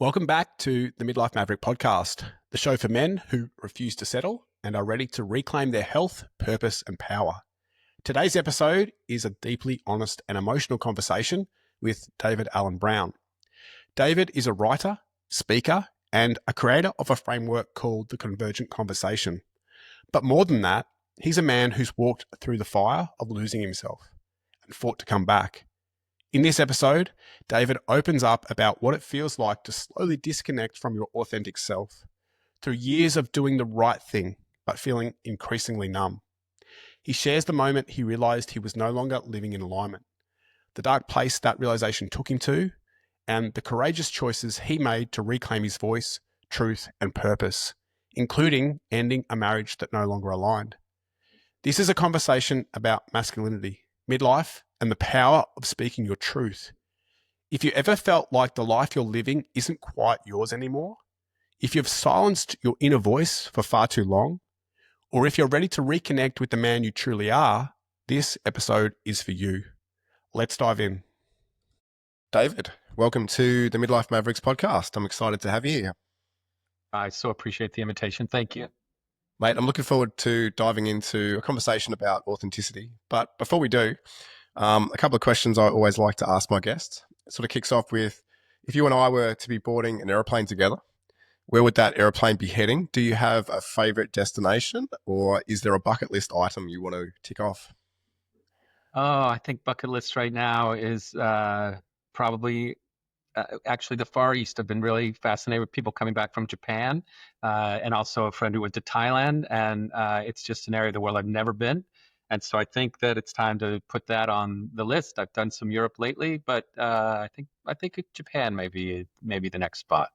Welcome back to the Midlife Maverick podcast, the show for men who refuse to settle and are ready to reclaim their health, purpose, and power. Today's episode is a deeply honest and emotional conversation with David Allen Brown. David is a writer, speaker, and a creator of a framework called the Convergent Conversation. But more than that, he's a man who's walked through the fire of losing himself and fought to come back. In this episode, David opens up about what it feels like to slowly disconnect from your authentic self through years of doing the right thing, but feeling increasingly numb. He shares the moment he realized he was no longer living in alignment, the dark place that realization took him to, and the courageous choices he made to reclaim his voice, truth, and purpose, including ending a marriage that no longer aligned. This is a conversation about masculinity, midlife, and the power of speaking your truth. If you ever felt like the life you're living isn't quite yours anymore, if you've silenced your inner voice for far too long, or if you're ready to reconnect with the man you truly are, this episode is for you. Let's dive in. David, welcome to the Midlife Mavericks podcast. I'm excited to have you here. I so appreciate the invitation. Thank you. Mate, I'm looking forward to diving into a conversation about authenticity. But before we do, a couple of questions I always like to ask my guests. It sort of kicks off with, if you and I were to be boarding an airplane together, where would that airplane be heading? Do you have a favorite destination, or is there a bucket list item you want to tick off? Oh, I think bucket list right now is probably actually the Far East. I've been really fascinated with people coming back from Japan, and also a friend who went to Thailand, and it's just an area of the world I've never been. And so I think that it's time to put that on the list. I've done some Europe lately, but I think Japan may be the next spot.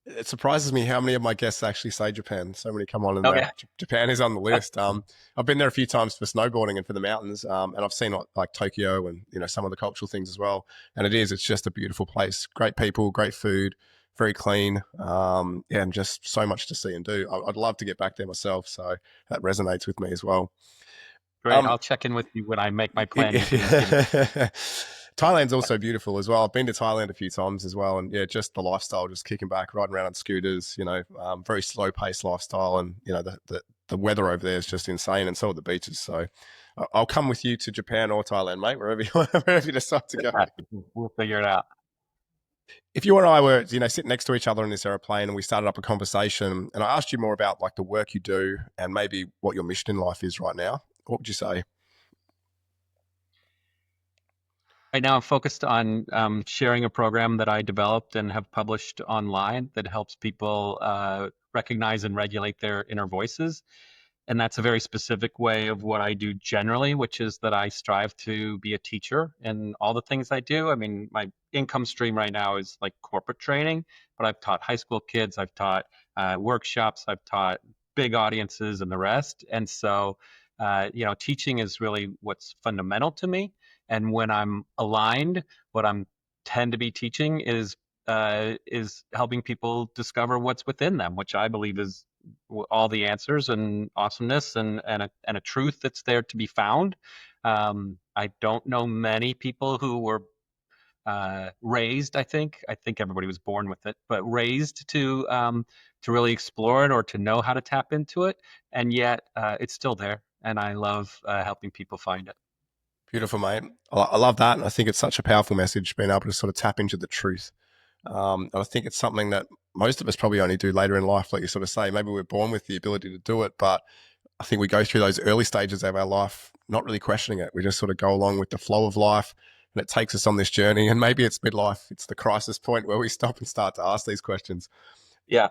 It surprises me how many of my guests actually say Japan. So many come on and Yeah. Japan is on the list. I've been there a few times for snowboarding and for the mountains, and I've seen like Tokyo and some of the cultural things as well. And it's just a beautiful place. Great people, great food, very clean, and just so much to see and do. I'd love to get back there myself, so that resonates with me as well. Great. I'll check in with you when I make my plan. Thailand's also beautiful as well. I've been to Thailand a few times as well, and just the lifestyle, just kicking back, riding around on scooters. Very slow paced lifestyle, and the weather over there is just insane, and so are the beaches. So I'll come with you to Japan or Thailand, mate, wherever you decide to go. We'll figure it out. If you and I were, sitting next to each other in this airplane and we started up a conversation and I asked you more about like the work you do and maybe what your mission in life is right now, what would you say? Right now, I'm focused on sharing a program that I developed and have published online that helps people recognize and regulate their inner voices. And that's a very specific way of what I do generally, which is that I strive to be a teacher in all the things I do. I mean, my income stream right now is like corporate training, but I've taught high school kids, I've taught workshops, I've taught big audiences and the rest. And so, teaching is really what's fundamental to me. And when I'm aligned, what I'm tend to be teaching is helping people discover what's within them, which I believe is all the answers and awesomeness and a truth that's there to be found. I don't know many people who were raised. I think everybody was born with it, but raised to really explore it or to know how to tap into it, and yet it's still there. And I love helping people find it. Beautiful, mate. I love that. And I think it's such a powerful message, being able to sort of tap into the truth. And I think it's something that most of us probably only do later in life, like you sort of say. Maybe we're born with the ability to do it, but I think we go through those early stages of our life not really questioning it. We just sort of go along with the flow of life, and it takes us on this journey. And maybe it's midlife. It's the crisis point where we stop and start to ask these questions. Yeah.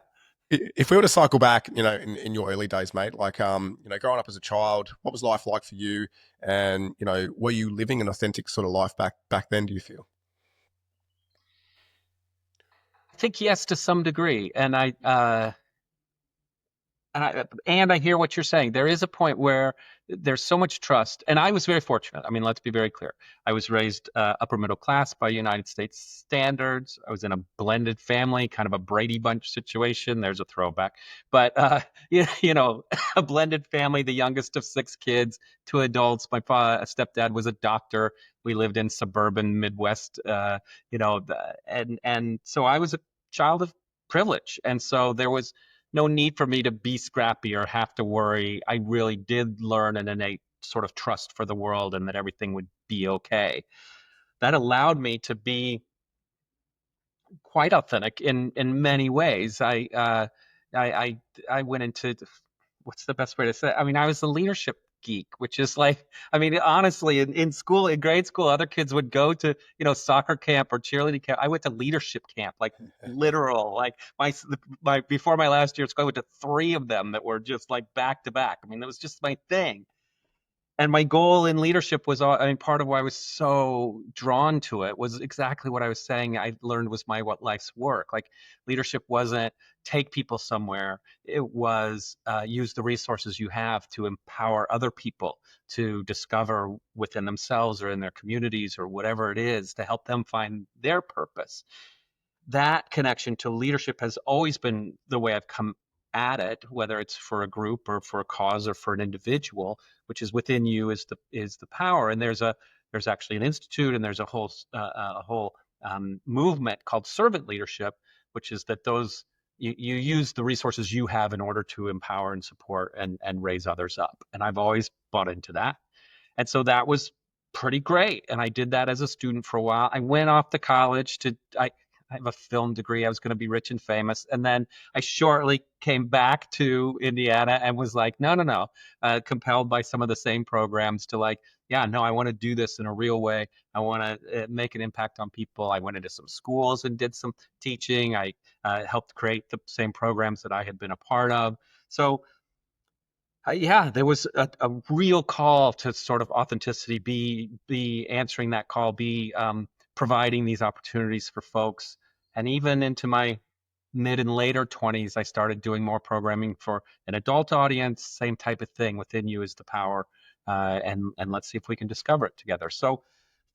If we were to cycle back, in your early days, mate, like, growing up as a child, what was life like for you? And, were you living an authentic sort of life back then, do you feel? I think yes, to some degree. And I hear what you're saying. There is a point where there's so much trust, and I was very fortunate. I mean, let's be very clear. I was raised upper middle class by United States standards. I was in a blended family, kind of a Brady Bunch situation. There's a throwback, but a blended family, the youngest of 6 kids, 2 adults. My stepdad was a doctor. We lived in suburban Midwest, and so I was child of privilege. And so there was no need for me to be scrappy or have to worry. I really did learn an innate sort of trust for the world and that everything would be okay. That allowed me to be quite authentic in many ways. I I I went into what's the best way to say it? I mean, I was a leadership geek, which is like, I mean, honestly, in school, in grade school, other kids would go to, soccer camp or cheerleading camp. I went to leadership camp, like literal, like my before my last year at school, I went to three of them that were just like back to back. I mean, that was just my thing. And my goal in leadership was, I mean, part of why I was so drawn to it was exactly what I was saying. I learned was my what life's work. Like leadership wasn't take people somewhere. It was use the resources you have to empower other people to discover within themselves or in their communities or whatever it is to help them find their purpose. That connection to leadership has always been the way I've come at it, whether it's for a group or for a cause or for an individual, which is within you is the power. And there's actually an institute and there's a whole movement called servant leadership, which is that you use the resources you have in order to empower and support and raise others up. And I've always bought into that. And so that was pretty great. And I did that as a student for a while. I went off to college I have a film degree. I was going to be rich and famous. And then I shortly came back to Indiana and was like, no, no, no, compelled by some of the same programs to like, yeah, no, I want to do this in a real way. I want to make an impact on people. I went into some schools and did some teaching. I helped create the same programs that I had been a part of. So yeah, there was a real call to sort of authenticity, be answering that call, be providing these opportunities for folks. And even into my mid and later 20s, I started doing more programming for an adult audience, same type of thing. Within you is the power, and let's see if we can discover it together. So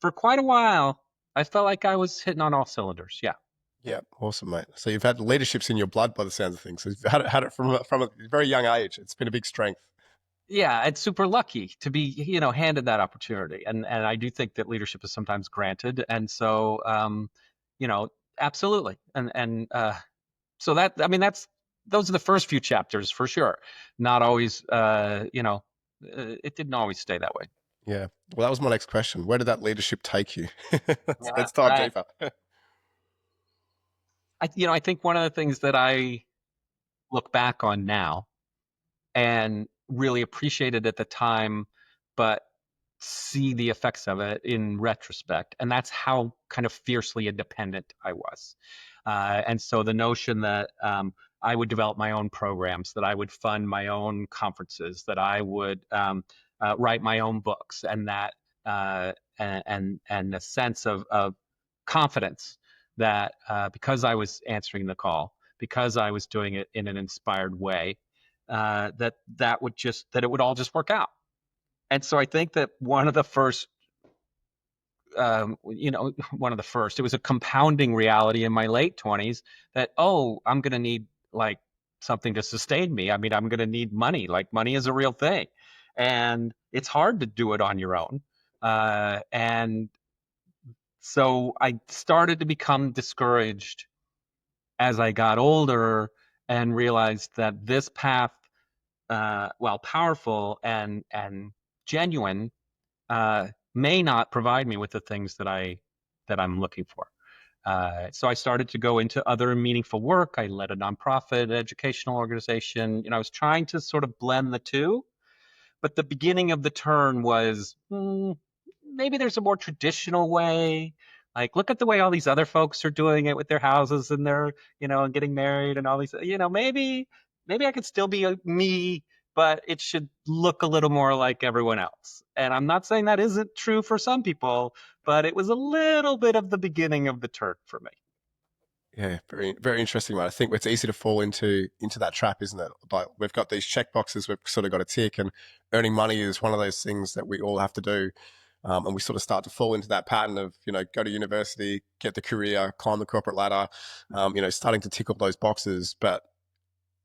for quite a while, I felt like I was hitting on all cylinders. Yeah. Yeah, awesome, mate. So you've had leaderships in your blood by the sounds of things. So you've had it from a very young age. It's been a big strength. Yeah, it's super lucky to be, handed that opportunity. And I do think that leadership is sometimes granted. And so, you know, absolutely. And so that, I mean, those are the first few chapters for sure. Not always, it didn't always stay that way. Yeah. Well, that was my next question. Where did that leadership take you? Yeah, Let's dive right. deeper. I think one of the things that I look back on now and really appreciated at the time, but see the effects of it in retrospect. And that's how kind of fiercely independent I was. And so the notion that I would develop my own programs, that I would fund my own conferences, that I would write my own books, and that and a sense of confidence that because I was answering the call, because I was doing it in an inspired way, that it would all just work out. And so I think that one of the first, it was a compounding reality in my late 20s that, oh, I'm going to need like something to sustain me. I mean, I'm going to need money. Like money is a real thing. And it's hard to do it on your own. And so I started to become discouraged as I got older and realized that this path, while powerful and genuine, may not provide me with the things that I'm looking for. So I started to go into other meaningful work. I led a nonprofit educational organization. I was trying to sort of blend the two, but the beginning of the turn was maybe there's a more traditional way. Like, look at the way all these other folks are doing it with their houses and their, and getting married and all these, maybe I could still be me, but it should look a little more like everyone else. And I'm not saying that isn't true for some people, but it was a little bit of the beginning of the turn for me. Yeah, very very interesting, mate. I think it's easy to fall into that trap, isn't it? Like we've got these check boxes we've sort of got to tick, and earning money is one of those things that we all have to do. And we sort of start to fall into that pattern of go to university, get the career, climb the corporate ladder, starting to tick all those boxes, but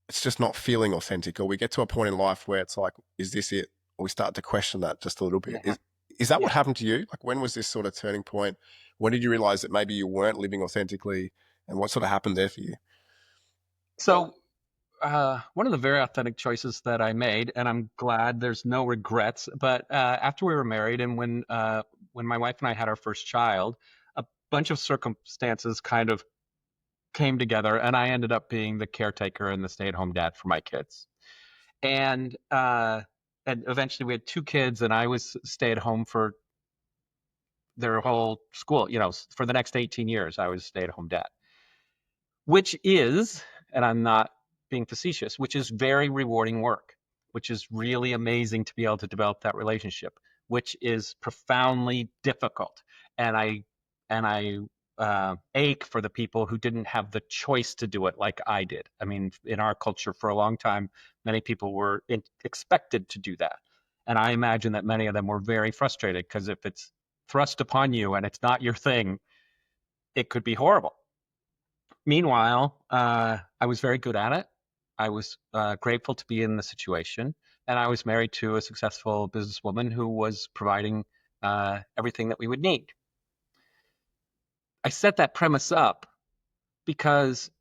it's just not feeling authentic. Or we get to a point in life where it's like, is this it? Or we start to question that just a little bit. Yeah. Is that what Yeah. happened to you? Like when was this sort of turning point? When did you realize that maybe you weren't living authentically? And what sort of happened there for you? So, one of the very authentic choices that I made, and I'm glad there's no regrets. But after we were married, and when my wife and I had our first child, a bunch of circumstances kind of came together, and I ended up being the caretaker and the stay-at-home dad for my kids. And eventually, we had two kids, and I was stay at home for their whole school. For the next 18 years, I was stay-at-home dad, which is, and I'm not being facetious, which is very rewarding work, which is really amazing to be able to develop that relationship, which is profoundly difficult. And I ache for the people who didn't have the choice to do it like I did. I mean, in our culture for a long time, many people were expected to do that. And I imagine that many of them were very frustrated because if it's thrust upon you and it's not your thing, it could be horrible. Meanwhile, I was very good at it. I was grateful to be in the situation, and I was married to a successful businesswoman who was providing everything that we would need. I set that premise up because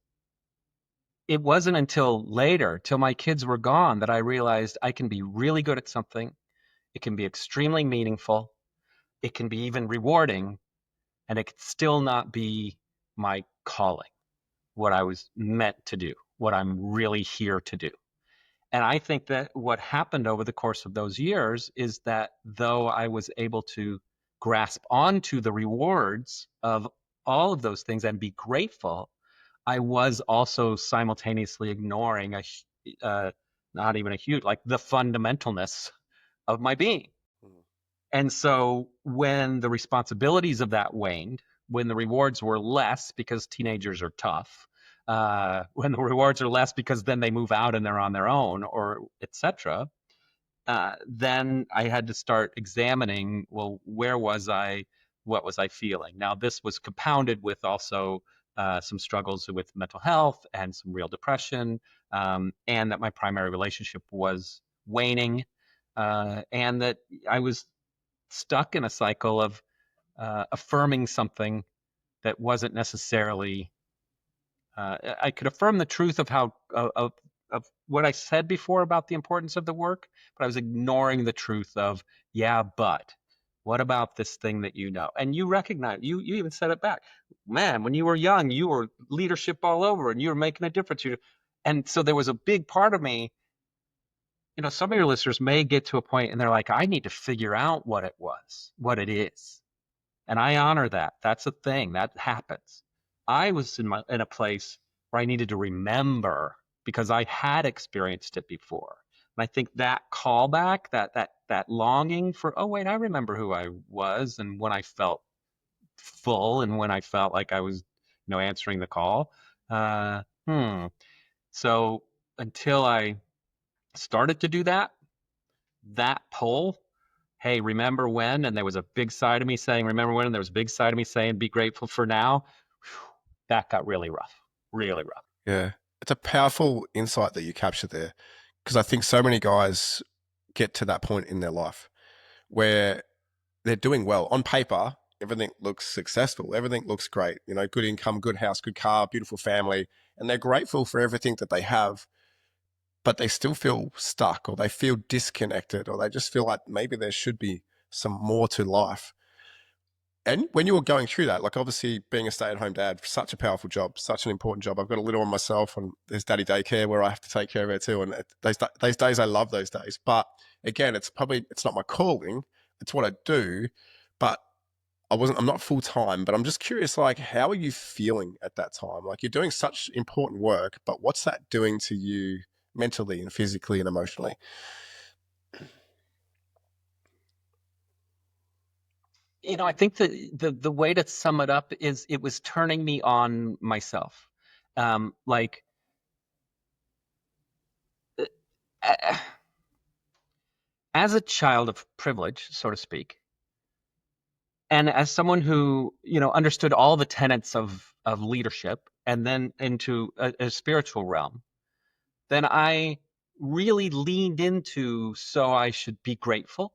it wasn't until later, till my kids were gone, that I realized I can be really good at something. It can be extremely meaningful. It can be even rewarding, and it could still not be my calling, what I was meant to do, what I'm really here to do. And I think that what happened over the course of those years is that though I was able to grasp onto the rewards of all of those things and be grateful, I was also simultaneously ignoring not even a huge, like the fundamentalness of my being. Mm. And so when the responsibilities of that waned, when the rewards were less because teenagers are tough, when the rewards are less because then they move out and they're on their own, or etc., then I had to start examining, well, where was I? What was I feeling? Now, this was compounded with also some struggles with mental health and some real depression, and that my primary relationship was waning, and that I was stuck in a cycle of affirming something that wasn't necessarily. I could affirm the truth of how of what I said before about the importance of the work, but I was ignoring the truth of, yeah, but what about this thing that you know? And you recognize, you even said it back, man. When you were young, you were leadership all over, and you were making a difference. And so there was a big part of me. Some of your listeners may get to a point and they're like, I need to figure out what it was, what it is. And I honor that. That's a thing that happens. I was in a place where I needed to remember because I had experienced it before. And I think that callback, that longing for, oh wait, I remember who I was and when I felt full and when I felt like I was, answering the call. Uh, hmm. So until I started to do that pull, hey, remember when? And there was a big side of me saying, remember when? And there was a big side of me saying, be grateful for now. Whew, that got really rough, really rough. Yeah. It's a powerful insight that you captured there, because I think so many guys get to that point in their life where they're doing well. On paper, everything looks successful. Everything looks great. Good income, good house, good car, beautiful family. And they're grateful for everything that they have, but they still feel stuck, or they feel disconnected, or they just feel like maybe there should be some more to life. And when you were going through that, like obviously being a stay-at-home dad, such a powerful job, such an important job. I've got a little one myself, and there's daddy daycare where I have to take care of her too. And those days, I love those days. But again, it's not my calling. It's what I do. But I'm not full time. But I'm just curious, like, how are you feeling at that time? Like, you're doing such important work, but what's that doing to you mentally and physically and emotionally? I think the way to sum it up is it was turning me on myself. Like, uh, as a child of privilege, so to speak, and as someone who understood all the tenets of leadership, and then into a spiritual realm, then I really leaned into, so I should be grateful.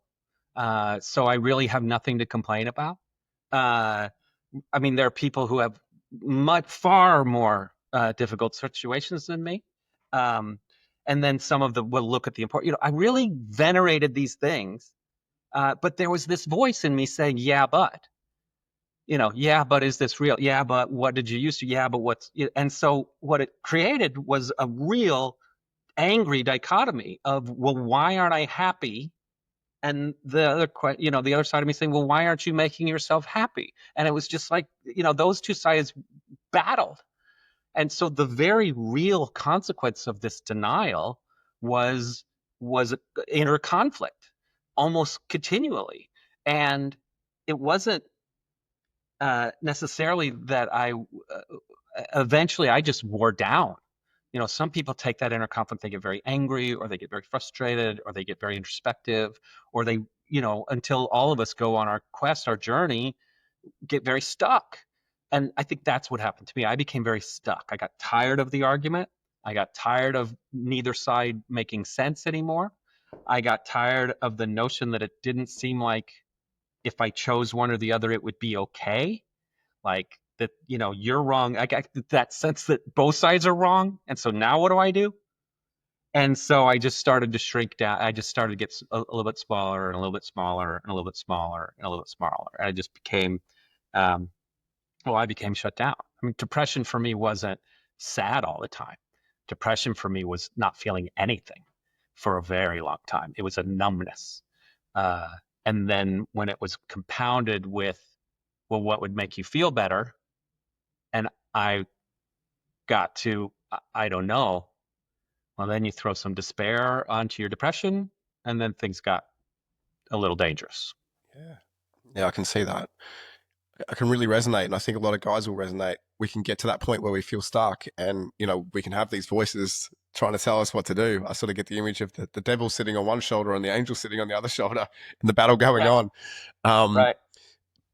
So I really have nothing to complain about. Uh, I mean, there are people who have much far more difficult situations than me. Um, and then some of the will look at the important. I really venerated these things, but there was this voice in me saying, "Yeah, but." Yeah, but is this real? Yeah, but what did you used to? Yeah, but what's, and so what it created was a real angry dichotomy of, well, why aren't I happy? And the other side of me saying, well, why aren't you making yourself happy? And it was just like, those two sides battled. And so the very real consequence of this denial was was inner conflict almost continually. And it wasn't necessarily that eventually I just wore down. Some people take that inner conflict, they get very angry, or they get very frustrated, or they get very introspective, or they, until all of us go on our quest, our journey, get very stuck. And I think that's what happened to me. I became very stuck. I got tired of the argument. I got tired of neither side making sense anymore. I got tired of the notion that it didn't seem like if I chose one or the other, it would be okay. Like that, you're wrong. I got that sense that both sides are wrong. And so now what do I do? And so I just started to shrink down. I just started to get a little bit smaller and a little bit smaller and a little bit smaller and a little bit smaller. And I just became, um, I became shut down. I mean, depression for me wasn't sad all the time. Depression for me was not feeling anything for a very long time. It was a numbness. Uh, and then when it was compounded with, well, what would make you feel better? And I got to, I don't know. Well, then you throw some despair onto your depression, and then things got a little dangerous. Yeah. Yeah, I can see that. I can really resonate, and I think a lot of guys will resonate. We can get to that point where we feel stuck, and we can have these voices trying to tell us what to do. I sort of get the image of the devil sitting on one shoulder and the angel sitting on the other shoulder, and the battle going Right. on. Um, Right.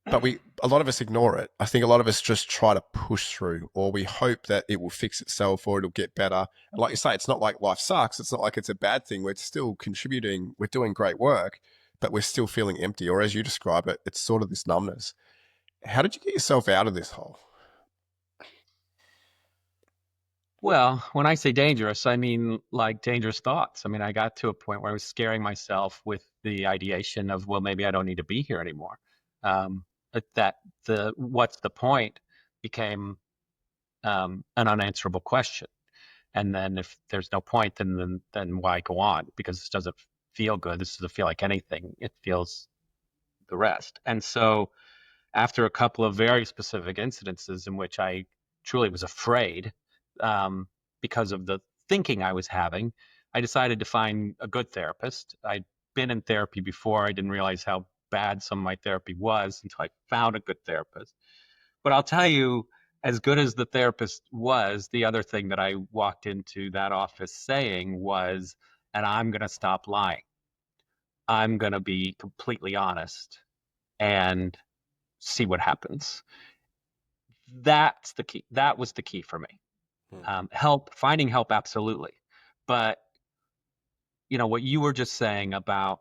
but a lot of us ignore it. I think a lot of us just try to push through, or we hope that it will fix itself or it'll get better. And like you say, it's not like life sucks. It's not like it's a bad thing. We're still contributing. We're doing great work, but we're still feeling empty. Or as you describe it, it's sort of this numbness. How did you get yourself out of this hole? Well, when I say dangerous, I mean like dangerous thoughts. I mean, I got to a point where I was scaring myself with the ideation of, well, maybe I don't need to be here anymore. That the what's the point became an unanswerable question. And then if there's no point, then why go on? Because this doesn't feel good. This doesn't feel like anything. It feels the rest. And so after a couple of very specific incidences in which I truly was afraid, um, because of the thinking I was having, I decided to find a good therapist. I'd been in therapy before. I didn't realize how bad some of my therapy was until I found a good therapist. But I'll tell you, as good as the therapist was, the other thing that I walked into that office saying was, and I'm going to stop lying. I'm going to be completely honest and see what happens. That's the key. That was the key for me. Finding help, absolutely. But what you were just saying about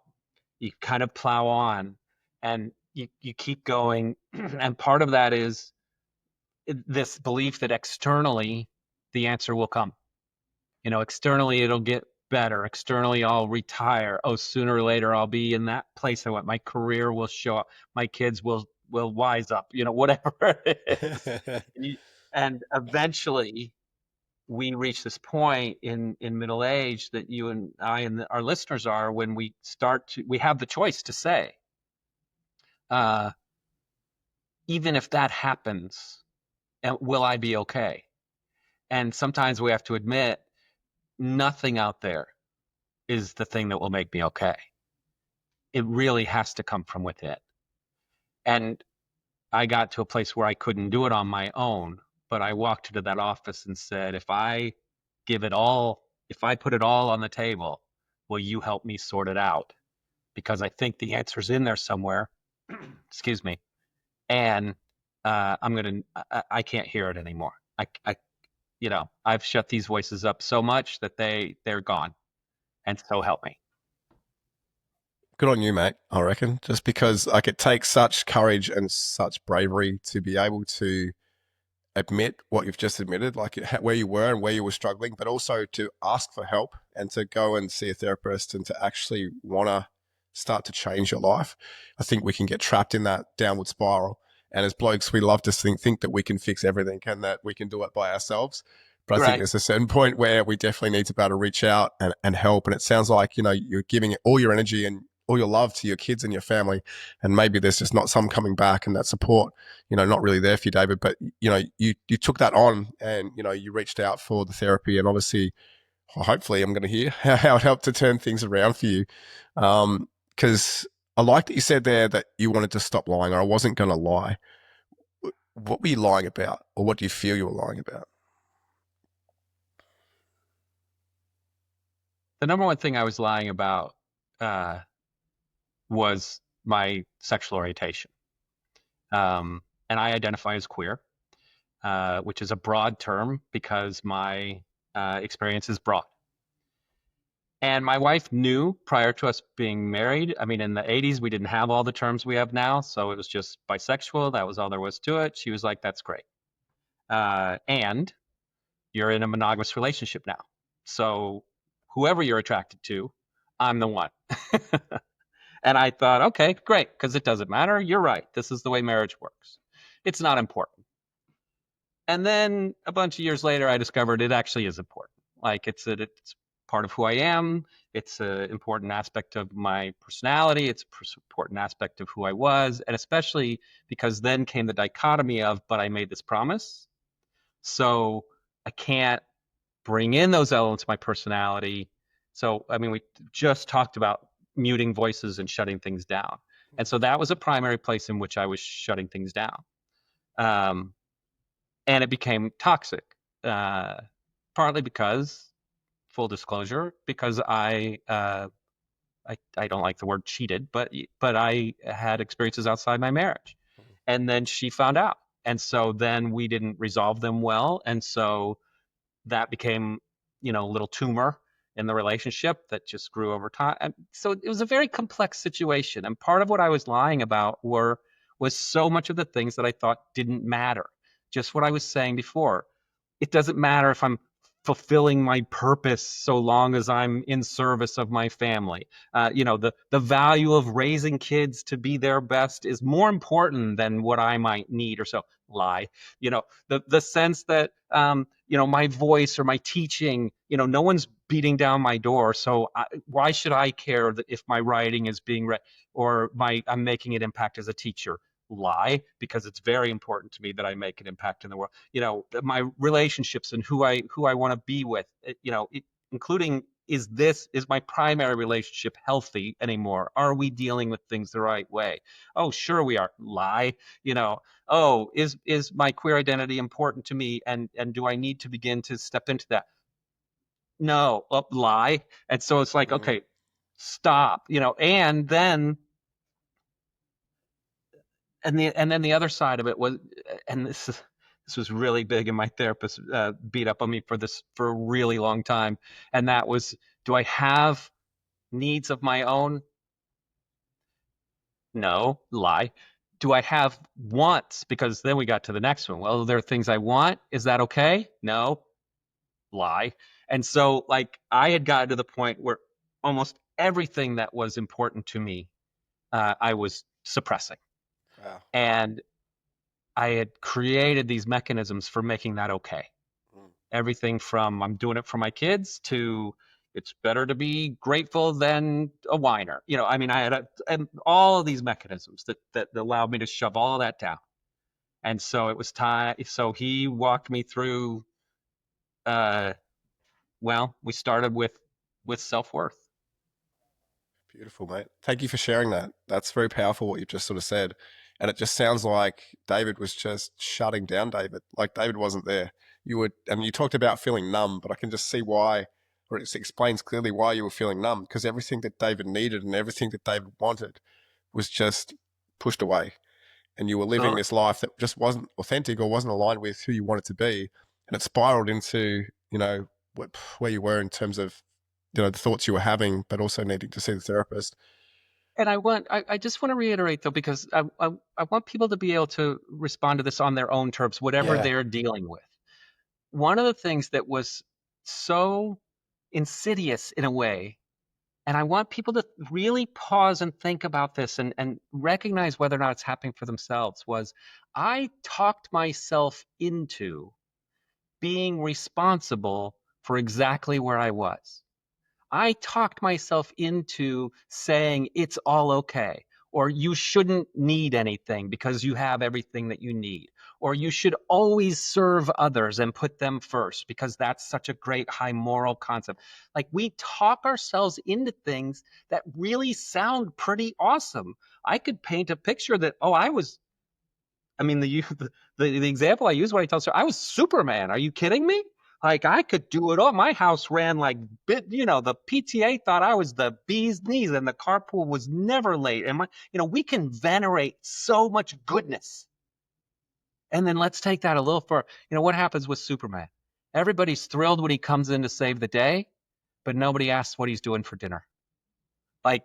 you kind of plow on and you keep going. And part of that is this belief that externally the answer will come. Externally it'll get better. Externally I'll retire. Oh, sooner or later I'll be in that place I want. My career will show up. My kids will wise up. Whatever it is. And eventually we reach this point in middle age that you and I and our listeners are when we have the choice to say, uh, even if that happens, will I be okay? And sometimes we have to admit nothing out there is the thing that will make me okay. It really has to come from within. And I got to a place where I couldn't do it on my own, but I walked into that office and said, if I put it all on the table, will you help me sort it out? Because I think the answer's in there somewhere. Excuse me. And I can't hear it anymore. I've shut these voices up so much that they're gone. And so help me. Good on you, mate. I reckon just because like it takes such courage and such bravery to be able to admit what you've just admitted, like where you were and where you were struggling, but also to ask for help and to go and see a therapist and to actually want to start to change your life. I think we can get trapped in that downward spiral. And as blokes, we love to think that we can fix everything and that we can do it by ourselves. But I think Right. there's a certain point where we definitely need to be able to reach out and help. And it sounds like, you're giving all your energy and all your love to your kids and your family. And maybe there's just not some coming back, and that support, not really there for you, David. But, you took that on and, you reached out for the therapy, and obviously, hopefully I'm going to hear how it helped to turn things around for you. Because I like that you said there that you wanted to stop lying, or I wasn't going to lie. What were you lying about, or what do you feel you were lying about? The number one thing I was lying about uh, was my sexual orientation. And I identify as queer, which is a broad term because my experience is broad. And my wife knew prior to us being married. I mean, in the 80s, we didn't have all the terms we have now. So it was just bisexual. That was all there was to it. She was like, that's great. And you're in a monogamous relationship now. So whoever you're attracted to, I'm the one. And I thought, okay, great, because it doesn't matter. You're right. This is the way marriage works. It's not important. And then a bunch of years later, I discovered it actually is important. Like it's part of who I am. It's an important aspect of my personality. It's an important aspect of who I was. And especially because then came the dichotomy of, but I made this promise. So I can't bring in those elements of my personality. So, I mean, we just talked about muting voices and shutting things down. And so that was a primary place in which I was shutting things down. Um, and it became toxic, uh, partly because, full disclosure, because I don't like the word cheated, but I had experiences outside my marriage, and then she found out, and so then we didn't resolve them well, and so that became, a little tumor in the relationship that just grew over time. And so it was a very complex situation. And part of what I was lying about was so much of the things that I thought didn't matter. Just what I was saying before. It doesn't matter if I'm fulfilling my purpose so long as I'm in service of my family. The value of raising kids to be their best is more important than what I might need or so. Lie. The sense that my voice or my teaching, no one's beating down my door, so why should I care that if my writing is being read or I'm making an impact as a teacher? Lie, because it's very important to me that I make an impact in the world. My relationships and who I want to be with, including, is my primary relationship healthy anymore? Are we dealing with things the right way? Oh, sure we are. Lie. Oh, is my queer identity important to me, and do I need to begin to step into that? No. Lie. And so it's like, Mm, okay, stop. And then the other side of it was, and this was really big, and my therapist beat up on me for this for a really long time, and that was, do I have needs of my own? No. Lie. Do I have wants? Because then we got to the next one. Well, there are things I want. Is that okay? No. Lie. And so, like, I had gotten to the point where almost everything that was important to me, I was suppressing. wow. And I had created these mechanisms for making that okay. Mm, Everything from I'm doing it for my kids to it's better to be grateful than a whiner. I mean, I had and all of these mechanisms that allowed me to shove all of that down. And so it was time. So he walked me through. Uh, well, we started with self worth. beautiful, mate. Thank you for sharing that. That's very powerful what you've just sort of said. And it just sounds like David was just shutting down David. Like David wasn't there. And you talked about feeling numb, but I can just see why, or it explains clearly why you were feeling numb, because everything that David needed and everything that David wanted was just pushed away. And you were living So this life that just wasn't authentic or wasn't aligned with who you wanted to be. And it spiraled into, where you were in terms of, the thoughts you were having, but also needing to see the therapist. And I just want to reiterate though, because I want people to be able to respond to this on their own terms, whatever Yeah. they're dealing with. One of the things that was so insidious in a way, and I want people to really pause and think about this and recognize whether or not it's happening for themselves, was I talked myself into being responsible for exactly where I was. I talked myself into saying it's all okay, or you shouldn't need anything because you have everything that you need, or you should always serve others and put them first because that's such a great high moral concept. Like we talk ourselves into things that really sound pretty awesome. I could paint a picture that, oh, I mean, the example I use when I tell her, I was Superman. Are you kidding me? Like I could do it all. My house ran like the PTA thought I was the bee's knees, and the carpool was never late. And we can venerate so much goodness, and then let's take that a little further. What happens with Superman? Everybody's thrilled when he comes in to save the day, but nobody asks what he's doing for dinner. Like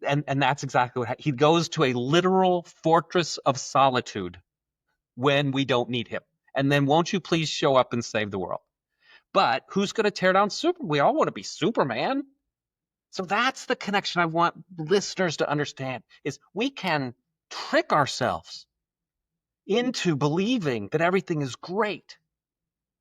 and that's exactly what he goes to a literal fortress of solitude when we don't need him. And then won't you please show up and save the world? But who's going to tear down Superman? We all want to be Superman. So that's the connection I want listeners to understand is we can trick ourselves into believing that everything is great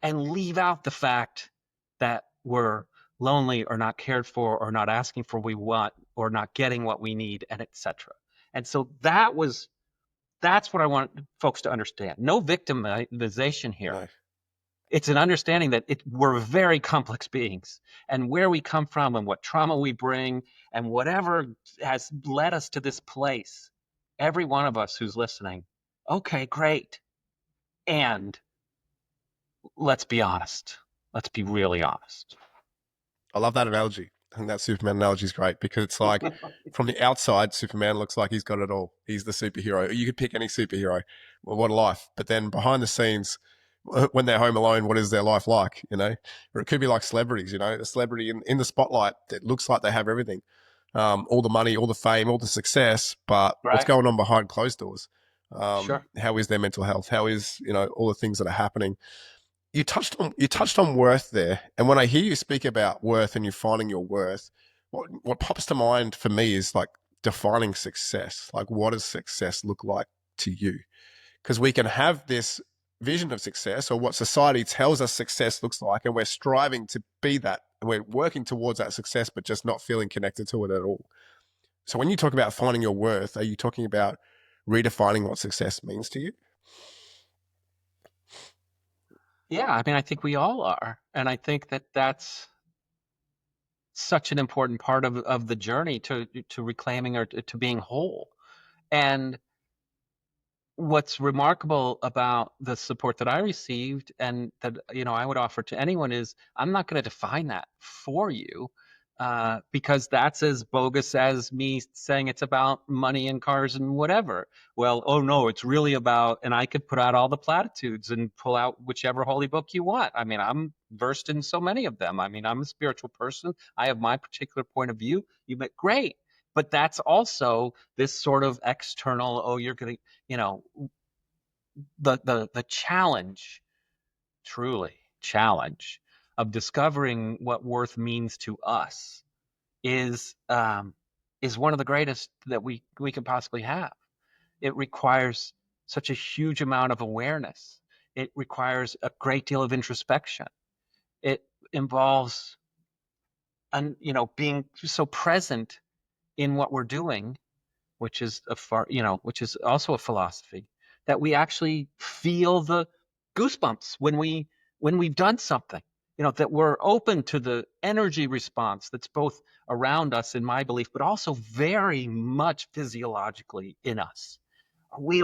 and leave out the fact that we're lonely or not cared for or not asking for what we want or not getting what we need, and etc. And so that's what I want folks to understand. No victimization here. No. It's an understanding that we're very complex beings, and where we come from and what trauma we bring and whatever has led us to this place. Every one of us who's listening, okay, great. And let's be honest. Let's be really honest. I love that analogy. I think that Superman analogy is great because it's like from the outside, Superman looks like he's got it all. He's the superhero. You could pick any superhero. Well, what a life. But then behind the scenes, when they're home alone, what is their life like? Or it could be like celebrities, the celebrity in the spotlight that looks like they have everything, all the money, all the fame, all the success, but what's Right? going on behind closed doors? Sure. How is their mental health? How is, all the things that are happening? You touched on worth there, and when I hear you speak about worth and you finding your worth, what pops to mind for me is like defining success. Like, what does success look like to you? Because we can have this vision of success or what society tells us success looks like, and we're striving to be that, and we're working towards that success, but just not feeling connected to it at all. So, when you talk about finding your worth, are you talking about redefining what success means to you? Yeah, I mean, I think we all are. And I think that that's such an important part of the journey to reclaiming or to being whole. And what's remarkable about the support that I received and that I would offer to anyone is I'm not going to define that for you, because that's as bogus as me saying it's about money and cars and whatever. Well, oh no, it's really about, and I could put out all the platitudes and pull out whichever holy book you want. I mean, I'm versed in so many of them. I mean, I'm a spiritual person. I have my particular point of view. You bet, great. But that's also this sort of external, oh, you're going to, you know the challenge, truly challenge, of discovering what worth means to us is is one of the greatest that we can possibly have. It requires such a huge amount of awareness. It requires a great deal of introspection. It involves being so present in what we're doing, which is which is also a philosophy, that we actually feel the goosebumps when we've done something. That we're open to the energy response that's both around us, in my belief, but also very much physiologically in us. we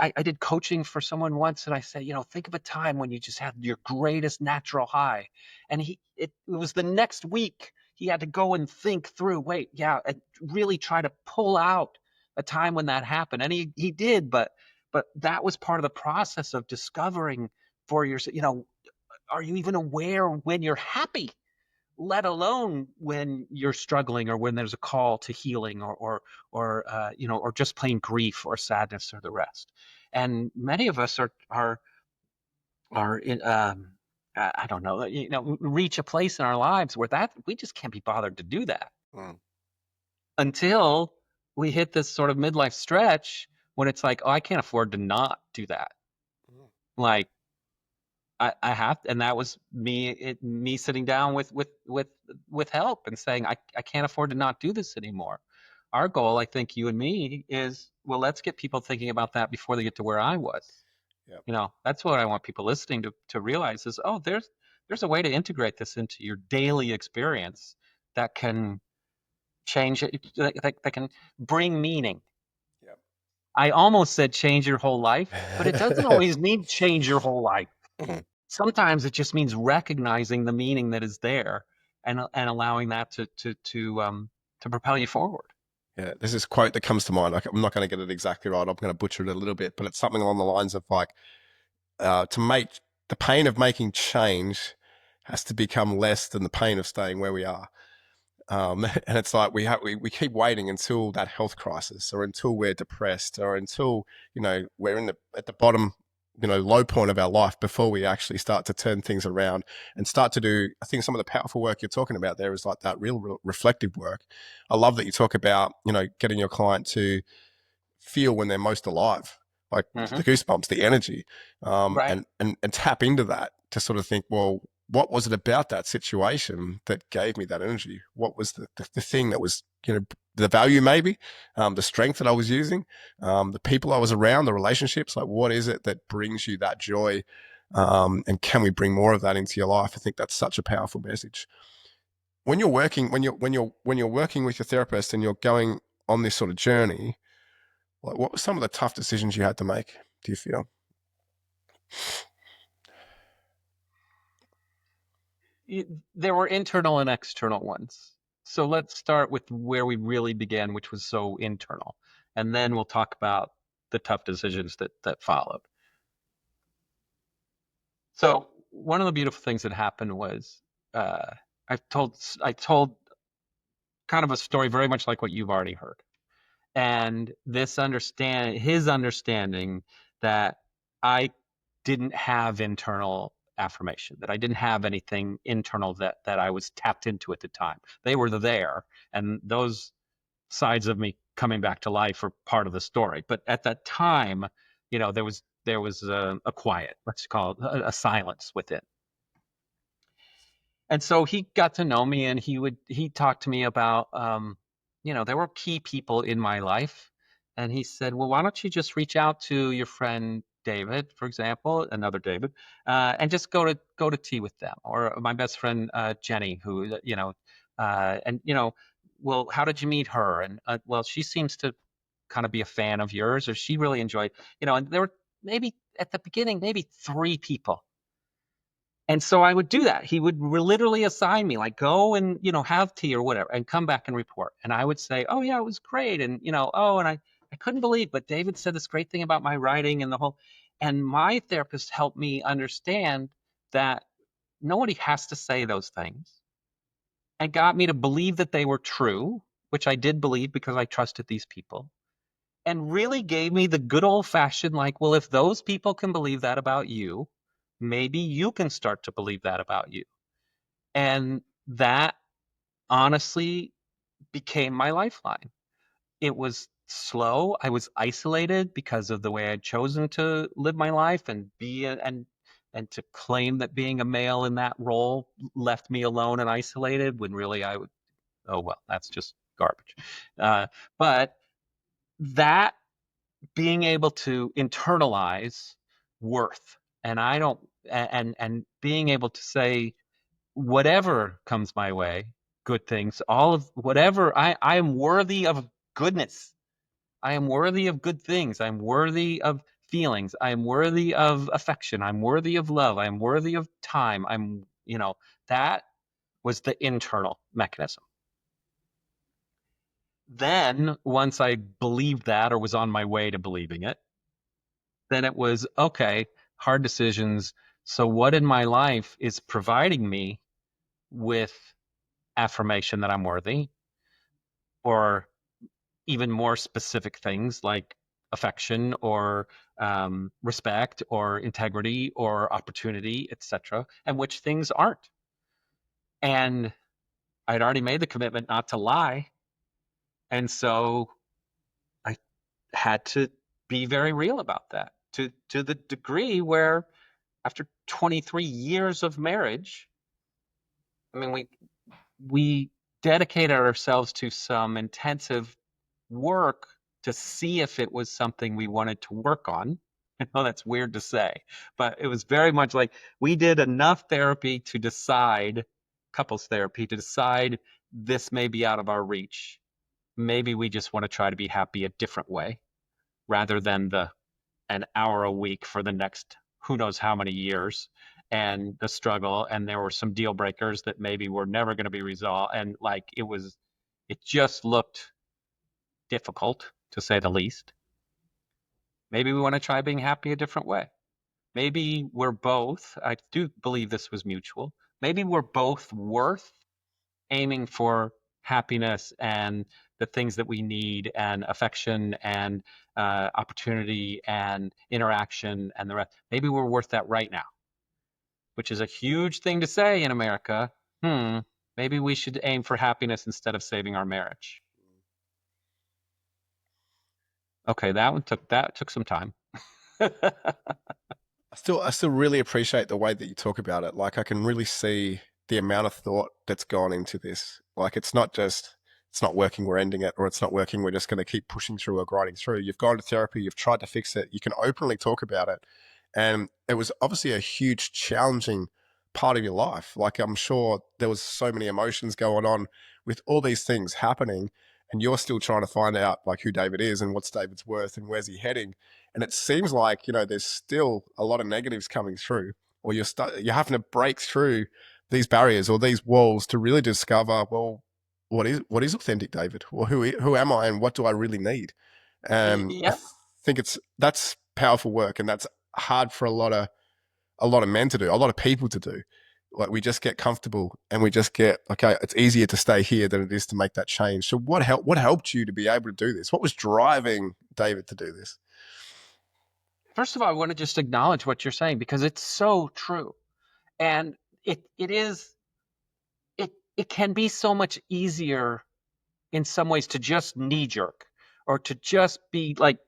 I did coaching for someone once, and I said, think of a time when you just had your greatest natural high, and it was the next week he had to go and think through, wait, yeah, and really try to pull out a time when that happened, and he did, but that was part of the process of discovering for yourself. Are you even aware when you're happy? let alone when you're struggling or when there's a call to healing or just plain grief or sadness or the rest. And many of us are in, I don't know, reach a place in our lives where that we just can't be bothered to do that Mm. until we hit this sort of midlife stretch when it's like, oh, I can't afford to not do that. Mm. Like I have, and that was me sitting down with help and saying, I can't afford to not do this anymore. Our goal, I think, you and me, is, well, let's get people thinking about that before they get to where I was. Yep. That's what I want people listening to realize is, oh, there's a way to integrate this into your daily experience that can change it, that can bring meaning. I almost said change your whole life, but it doesn't Yep. always mean change your whole life. Mhm. Sometimes it just means recognizing the meaning that is there and allowing that to propel you forward. Yeah, there's this quote that comes to mind. I'm not going to get it exactly right. I'm going to butcher it a little bit, but it's something along the lines of like, to make the pain of making change has to become less than the pain of staying where we are. And it's like we keep waiting until that health crisis, or until we're depressed, or until we're at the bottom, low point of our life, before we actually start to turn things around and start to do. I think some of the powerful work you're talking about there is like that real reflective work. I love that you talk about getting your client to feel when they're most alive, like Mm-hmm. the goosebumps, the energy, Right. and tap into that to sort of think, well, what was it about that situation that gave me that energy? What was the thing that was, the value maybe, the strength that I was using, the people I was around, the relationships, like what is it that brings you that joy? And can we bring more of that into your life? I think that's such a powerful message. When you're working, when you're working with your therapist and you're going on this sort of journey, like, what were some of the tough decisions you had to make, do you feel? There were internal and external ones. So let's start with where we really began, which was so internal. And then we'll talk about the tough decisions that followed. So one of the beautiful things that happened was uh, I told kind of a story very much like what you've already heard. And his understanding that I didn't have internal affirmation, that I didn't have anything internal that I was tapped into at the time. They were there, and those sides of me coming back to life are part of the story. But at that time, there was a quiet, let's call it a silence within. And so he got to know me, and he talked to me about there were key people in my life, and he said, well, why don't you just reach out to your friend David, for example, another David, and just go to tea with them, or my best friend Jenny, who and well, how did you meet her? And well, she seems to kind of be a fan of yours, or she really enjoyed, and there were maybe at the beginning maybe three people. And so I would do that. He would literally assign me, like, go and, have tea or whatever, and come back and report. And I would say, oh, yeah, it was great. And, oh, and I couldn't believe, but David said this great thing about my writing and the whole. And my therapist helped me understand that nobody has to say those things, and got me to believe that they were true, which I did believe because I trusted these people, and really gave me the good old fashioned, like, well, if those people can believe that about you, maybe you can start to believe that about you. And that honestly became my lifeline. It was slow. I was isolated because of the way I'd chosen to live my life and and to claim that being a male in that role left me alone and isolated, when really I would, oh well, that's just garbage. But that, being able to internalize worth, and I don't and being able to say, whatever comes my way, good things, all of whatever, I am worthy of goodness. I am worthy of good things. I'm worthy of feelings. I am worthy of affection. I'm worthy of love. I'm worthy of time. That was the internal mechanism. Then once I believed that, or was on my way to believing it, then it was okay, hard decisions. So what in my life is providing me with affirmation that I'm worthy, or even more specific things like affection or respect or integrity or opportunity, etc., and which things aren't. And I'd already made the commitment not to lie. And so I had to be very real about that, to the degree where after 23 years of marriage, I mean, we dedicated ourselves to some intensive work to see if it was something we wanted to work on. I know that's weird to say, but it was very much like we did enough therapy to decide, couples therapy, to decide this may be out of our reach. Maybe we just want to try to be happy a different way rather than an hour a week for the next who knows how many years, and the struggle. And there were some deal breakers that maybe were never going to be resolved. And like it just looked difficult, to say the least. Maybe we want to try being happy a different way. Maybe we're both, I do believe this was mutual, maybe we're both worth aiming for happiness and the things that we need, and affection and opportunity and interaction and the rest. Maybe we're worth that right now, which is a huge thing to say in America. Maybe we should aim for happiness instead of saving our marriage. Okay, that took some time. I still really appreciate the way that you talk about it. Like, I can really see the amount of thought that's gone into this. Like, it's not just, it's not working, we're ending it, or it's not working, we're just going to keep pushing through or grinding through. You've gone to therapy, you've tried to fix it, you can openly talk about it. And it was obviously a huge, challenging part of your life. Like, I'm sure there was so many emotions going on with all these things happening, and you're still trying to find out like who David is and what's David's worth and where's he heading. And it seems like, you know, there's still a lot of negatives coming through, or you're having to break through these barriers or these walls to really discover, well, what is authentic David? Well, who am I, and what do I really need? I Yeah. think that's powerful work, and that's hard for a lot of men to do, a lot of people to do. Like, we just get comfortable and we just get, okay, it's easier to stay here than it is to make that change. So what helped you to be able to do this? What was driving David to do this? First of all, I want to just acknowledge what you're saying, because it's so true. And it can be so much easier in some ways to just knee jerk, or to just be like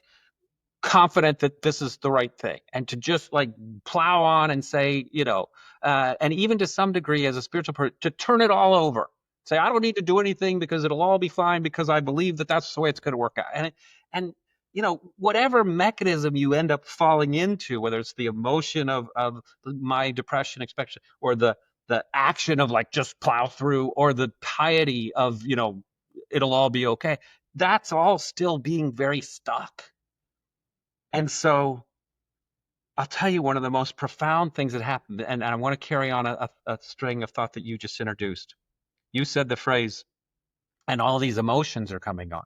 confident that this is the right thing, and to just like plow on and say, and even to some degree as a spiritual person, to turn it all over, say I don't need to do anything because it'll all be fine, because I believe that that's the way it's going to work out. And whatever mechanism you end up falling into, whether it's the emotion of my depression expectation, or the action of like just plow through, or the piety of it'll all be okay, that's all still being very stuck. And so I'll tell you one of the most profound things that happened, and I want to carry on a string of thought that you just introduced. You said the phrase, and all these emotions are coming on.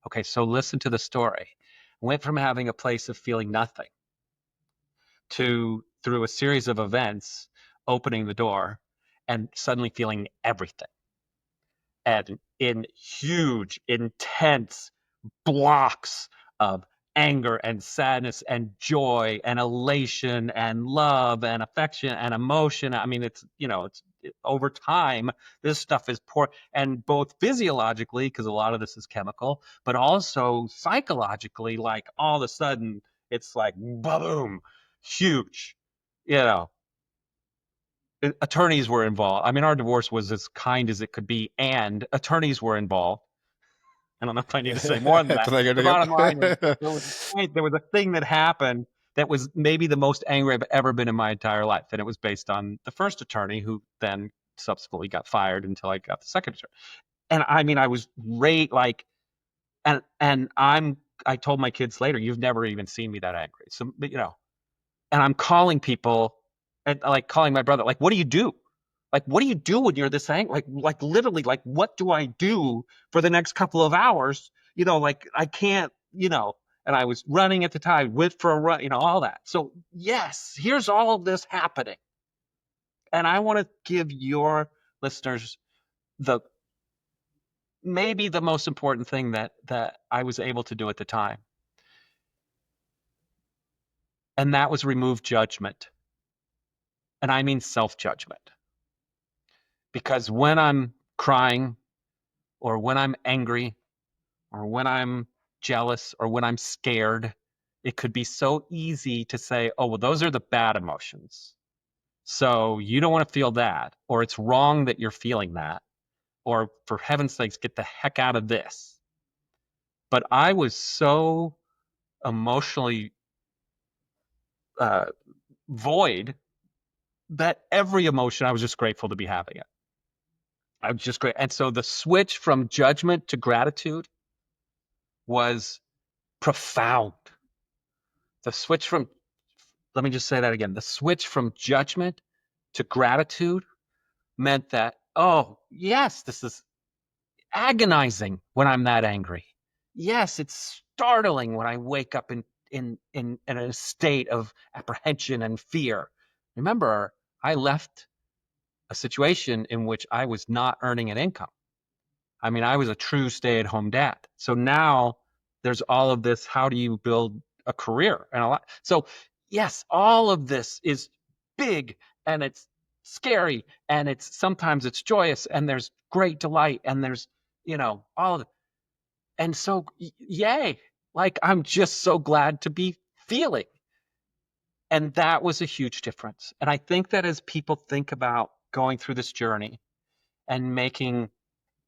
Okay, so listen to the story. Went from having a place of feeling nothing to, through a series of events, opening the door and suddenly feeling everything. And in huge, intense blocks of anger and sadness and joy and elation and love and affection and emotion. I mean, it's over time, this stuff is poor, and both physiologically, because a lot of this is chemical, but also psychologically, like all of a sudden it's like boom, huge, attorneys were involved. I mean, our divorce was as kind as it could be, and attorneys were involved. I don't know if I need to say more than that. Do they go The bottom line is together? there was a thing that happened that was maybe the most angry I've ever been in my entire life. And it was based on the first attorney, who then subsequently got fired until I got the second attorney. And I mean, I was like, and I told my kids later, you've never even seen me that angry. So, and I'm calling people, and like calling my brother, like, what do you do? Like, what do you do when you're this angry? Like literally, like, what do I do for the next couple of hours? Like, I can't, and I was running at the time, went for a run, all that. So yes, here's all of this happening. And I want to give your listeners the maybe the most important thing that I was able to do at the time. And that was remove judgment. And I mean self-judgment. Because when I'm crying, or when I'm angry, or when I'm jealous, or when I'm scared, it could be so easy to say, oh, well, those are the bad emotions. So you don't want to feel that, or it's wrong that you're feeling that, or for heaven's sakes, get the heck out of this. But I was so emotionally void that every emotion, I was just grateful to be having it. I was just great. And so the switch from judgment to gratitude was profound. The switch from, let me just say that again. The switch from judgment to gratitude meant that, oh, yes, this is agonizing when I'm that angry. Yes, it's startling when I wake up in a state of apprehension and fear. Remember, I left a situation in which I was not earning an income. I mean, I was a true stay-at-home dad. So now there's all of this. How do you build a career and a lot? So yes, all of this is big, and it's scary, and it's sometimes it's joyous, and there's great delight, and there's all of it. And so yay, like I'm just so glad to be feeling. And that was a huge difference. And I think that as people think about going through this journey and making,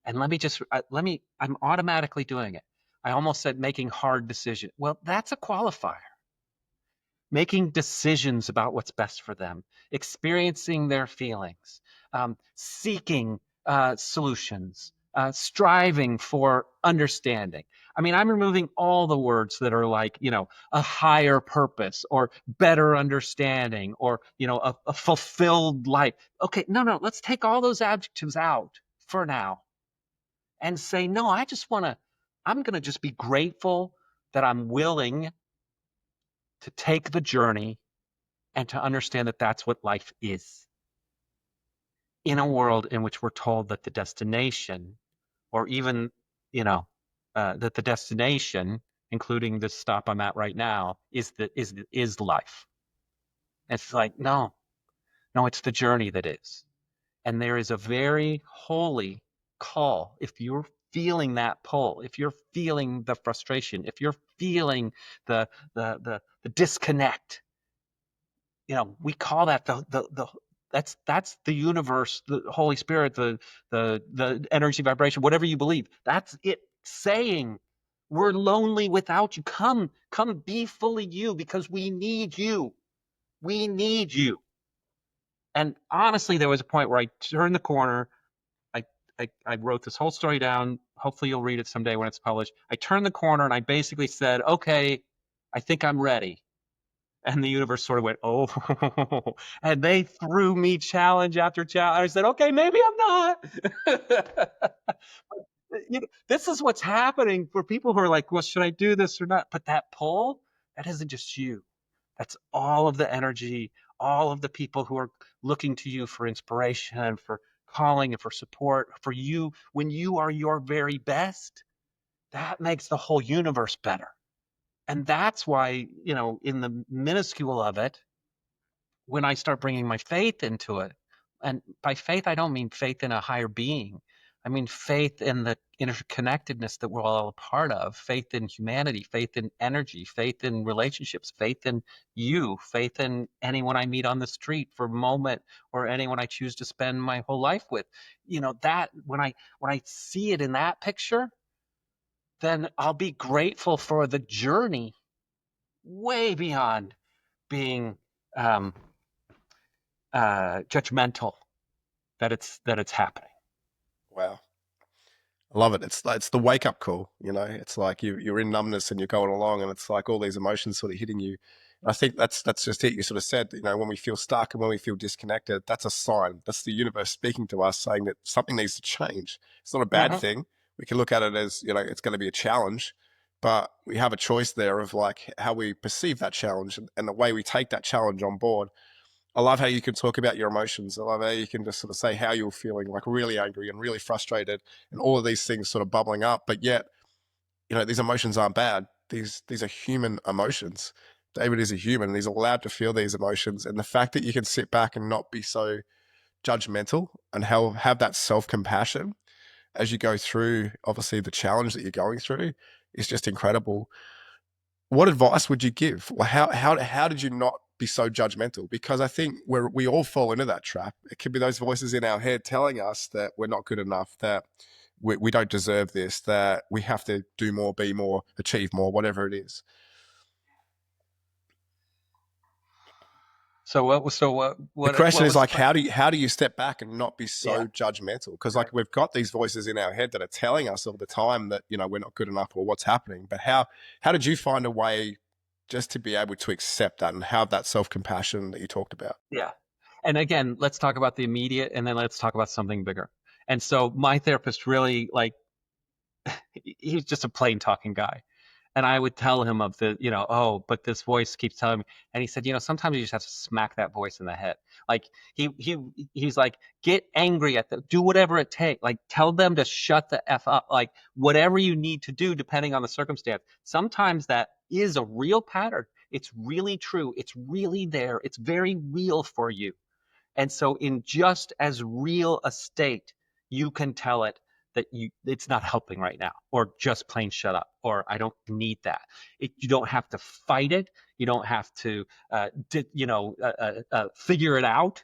and I'm automatically doing it. I almost said making hard decisions. Well, that's a qualifier. Making decisions about what's best for them, experiencing their feelings, seeking solutions, striving for understanding. I mean, I'm removing all the words that are like, a higher purpose or better understanding or, a fulfilled life. Okay, no, let's take all those adjectives out for now and say, no, I'm going to just be grateful that I'm willing to take the journey and to understand that that's what life is. In a world in which we're told that the destination, or even, that the destination, including this stop I'm at right now, is life. It's like, no, it's the journey that is. And there is a very holy call. If you're feeling that pull, if you're feeling the frustration, if you're feeling the disconnect, we call that the that's the universe, the Holy Spirit, the energy vibration, whatever you believe. That's it saying, we're lonely without you. Come be fully you, because we need you. We need you. And honestly, there was a point where I turned the corner. I wrote this whole story down. Hopefully you'll read it someday when it's published. I turned the corner and I basically said, okay, I think I'm ready. And the universe sort of went, oh, and they threw me challenge after challenge. I said, okay, maybe I'm not. This is what's happening for people who are like, well, should I do this or not? But that pull, that isn't just you. That's all of the energy, all of the people who are looking to you for inspiration, for calling, and for support. For you, when you are your very best, that makes the whole universe better. And that's why, in the minuscule of it, when I start bringing my faith into it, and by faith, I don't mean faith in a higher being. I mean faith in the interconnectedness that we're all a part of, faith in humanity, faith in energy, faith in relationships, faith in you, faith in anyone I meet on the street for a moment, or anyone I choose to spend my whole life with. That when I see it in that picture, then I'll be grateful for the journey way beyond being judgmental that it's happening. Wow. I love it. It's the wake up call, it's like you're in numbness and you're going along and it's like all these emotions sort of hitting you. I think that's just it. You sort of said, when we feel stuck and when we feel disconnected, that's a sign. That's the universe speaking to us, saying that something needs to change. It's not a bad thing. We can look at it as, it's going to be a challenge, but we have a choice there of like how we perceive that challenge and the way we take that challenge on board. I love how you can talk about your emotions. I love how you can just sort of say how you're feeling, like really angry and really frustrated, and all of these things sort of bubbling up. But yet, these emotions aren't bad. These are human emotions. David is a human, and he's allowed to feel these emotions. And the fact that you can sit back and not be so judgmental and have that self-compassion as you go through, obviously, the challenge that you're going through is just incredible. What advice would you give? Well, how did you not be so judgmental? Because I think we all fall into that trap. It could be those voices in our head telling us that we're not good enough, that we don't deserve this, that we have to do more, be more, achieve more, whatever it is. So what The question is was the like, question? how do you step back and not be Yeah. so judgmental? Because Right. like we've got these voices in our head that are telling us all the time that we're not good enough or what's happening. But how did you find a way just to be able to accept that and have that self-compassion that you talked about? Yeah. And again, let's talk about the immediate, and then let's talk about something bigger. And so my therapist really, like, he's just a plain talking guy. And I would tell him of oh, but this voice keeps telling me. And he said, sometimes you just have to smack that voice in the head. Like he's like, get angry at them, do whatever it takes. Like tell them to shut the F up. Like whatever you need to do, depending on the circumstance. Sometimes that is a real pattern. It's really true. It's really there. It's very real for you. And so in just as real a state, you can tell it that it's not helping right now, or just plain shut up, or I don't need that. You don't have to fight it. You don't have to, figure it out.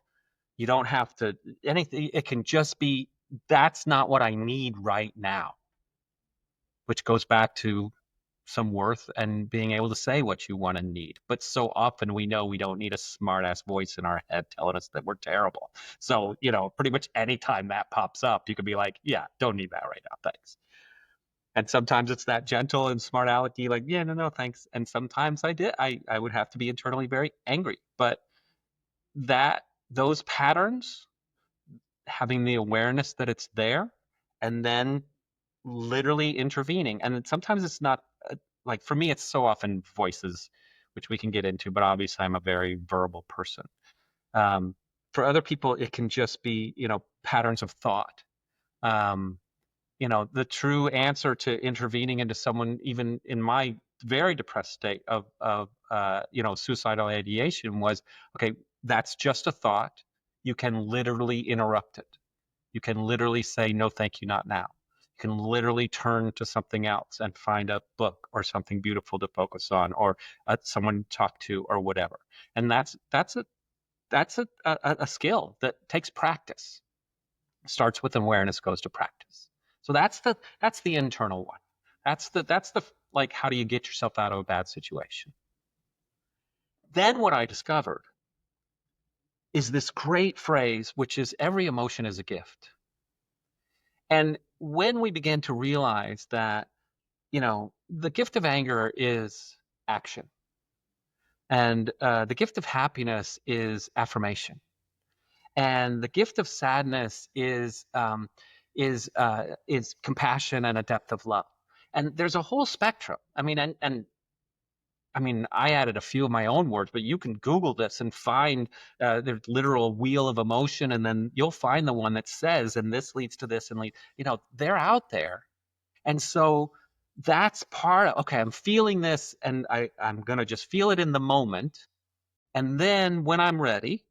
You don't have to anything. It can just be, that's not what I need right now, which goes back to some worth and being able to say what you want and need. But so often we know we don't need a smart ass voice in our head telling us that we're terrible. So, pretty much anytime that pops up, you could be like, yeah, don't need that right now. Thanks. And sometimes it's that gentle and smart alecky, like, yeah, no, no, thanks. And sometimes I would have to be internally very angry. But those patterns, having the awareness that it's there, and then literally intervening. And sometimes it's not, like for me, it's so often voices, which we can get into, but obviously I'm a very verbal person. Um, for other people, it can just be, patterns of thought. Um, the true answer to intervening into someone, even in my very depressed state of suicidal ideation, was, okay, that's just a thought. You can literally interrupt it. You can literally say, no, thank you, not now. You can literally turn to something else and find a book or something beautiful to focus on, or someone to talk to, or whatever. And that's a skill that takes practice. Starts with awareness, goes to practice. So that's the internal one. That's the like, how do you get yourself out of a bad situation? Then what I discovered is this great phrase, which is, every emotion is a gift. And when we begin to realize that, the gift of anger is action, and the gift of happiness is affirmation, and the gift of sadness is compassion and a depth of love. And there's a whole spectrum. I mean, and I mean, I added a few of my own words, but you can Google this and find the literal wheel of emotion, and then you'll find the one that says, and this leads to this, and they're out there. And so that's part of, okay, I'm feeling this, and I'm going to just feel it in the moment. And then when I'm ready,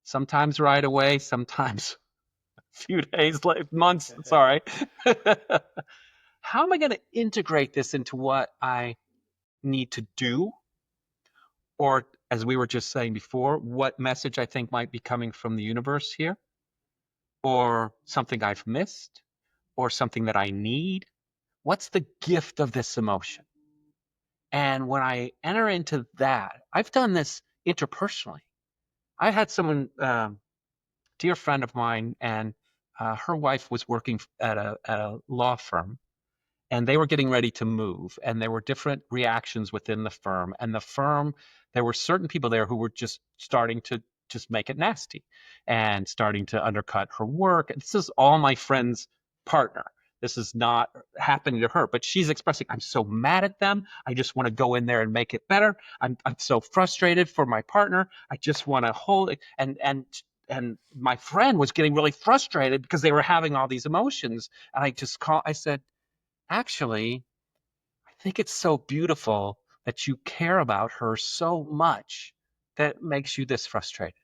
sometimes right away, sometimes a few days, like months, sorry. How am I going to integrate this into what I need to do? Or, as we were just saying before, what message I think might be coming from the universe here, or something I've missed, or something that I need? What's the gift of this emotion? And when I enter into that, I've done this interpersonally. I had someone, dear friend of mine, and her wife was working at a law firm, and they were getting ready to move, and there were different reactions within the firm. And the firm, there were certain people there who were just starting to just make it nasty and starting to undercut her work. And this is all my friend's partner. This is not happening to her, but she's expressing, I'm so mad at them. I just want to go in there and make it better. I'm so frustrated for my partner. I just want to hold it. And my friend was getting really frustrated because they were having all these emotions. And I said, actually, I think it's so beautiful that you care about her so much that it makes you this frustrated.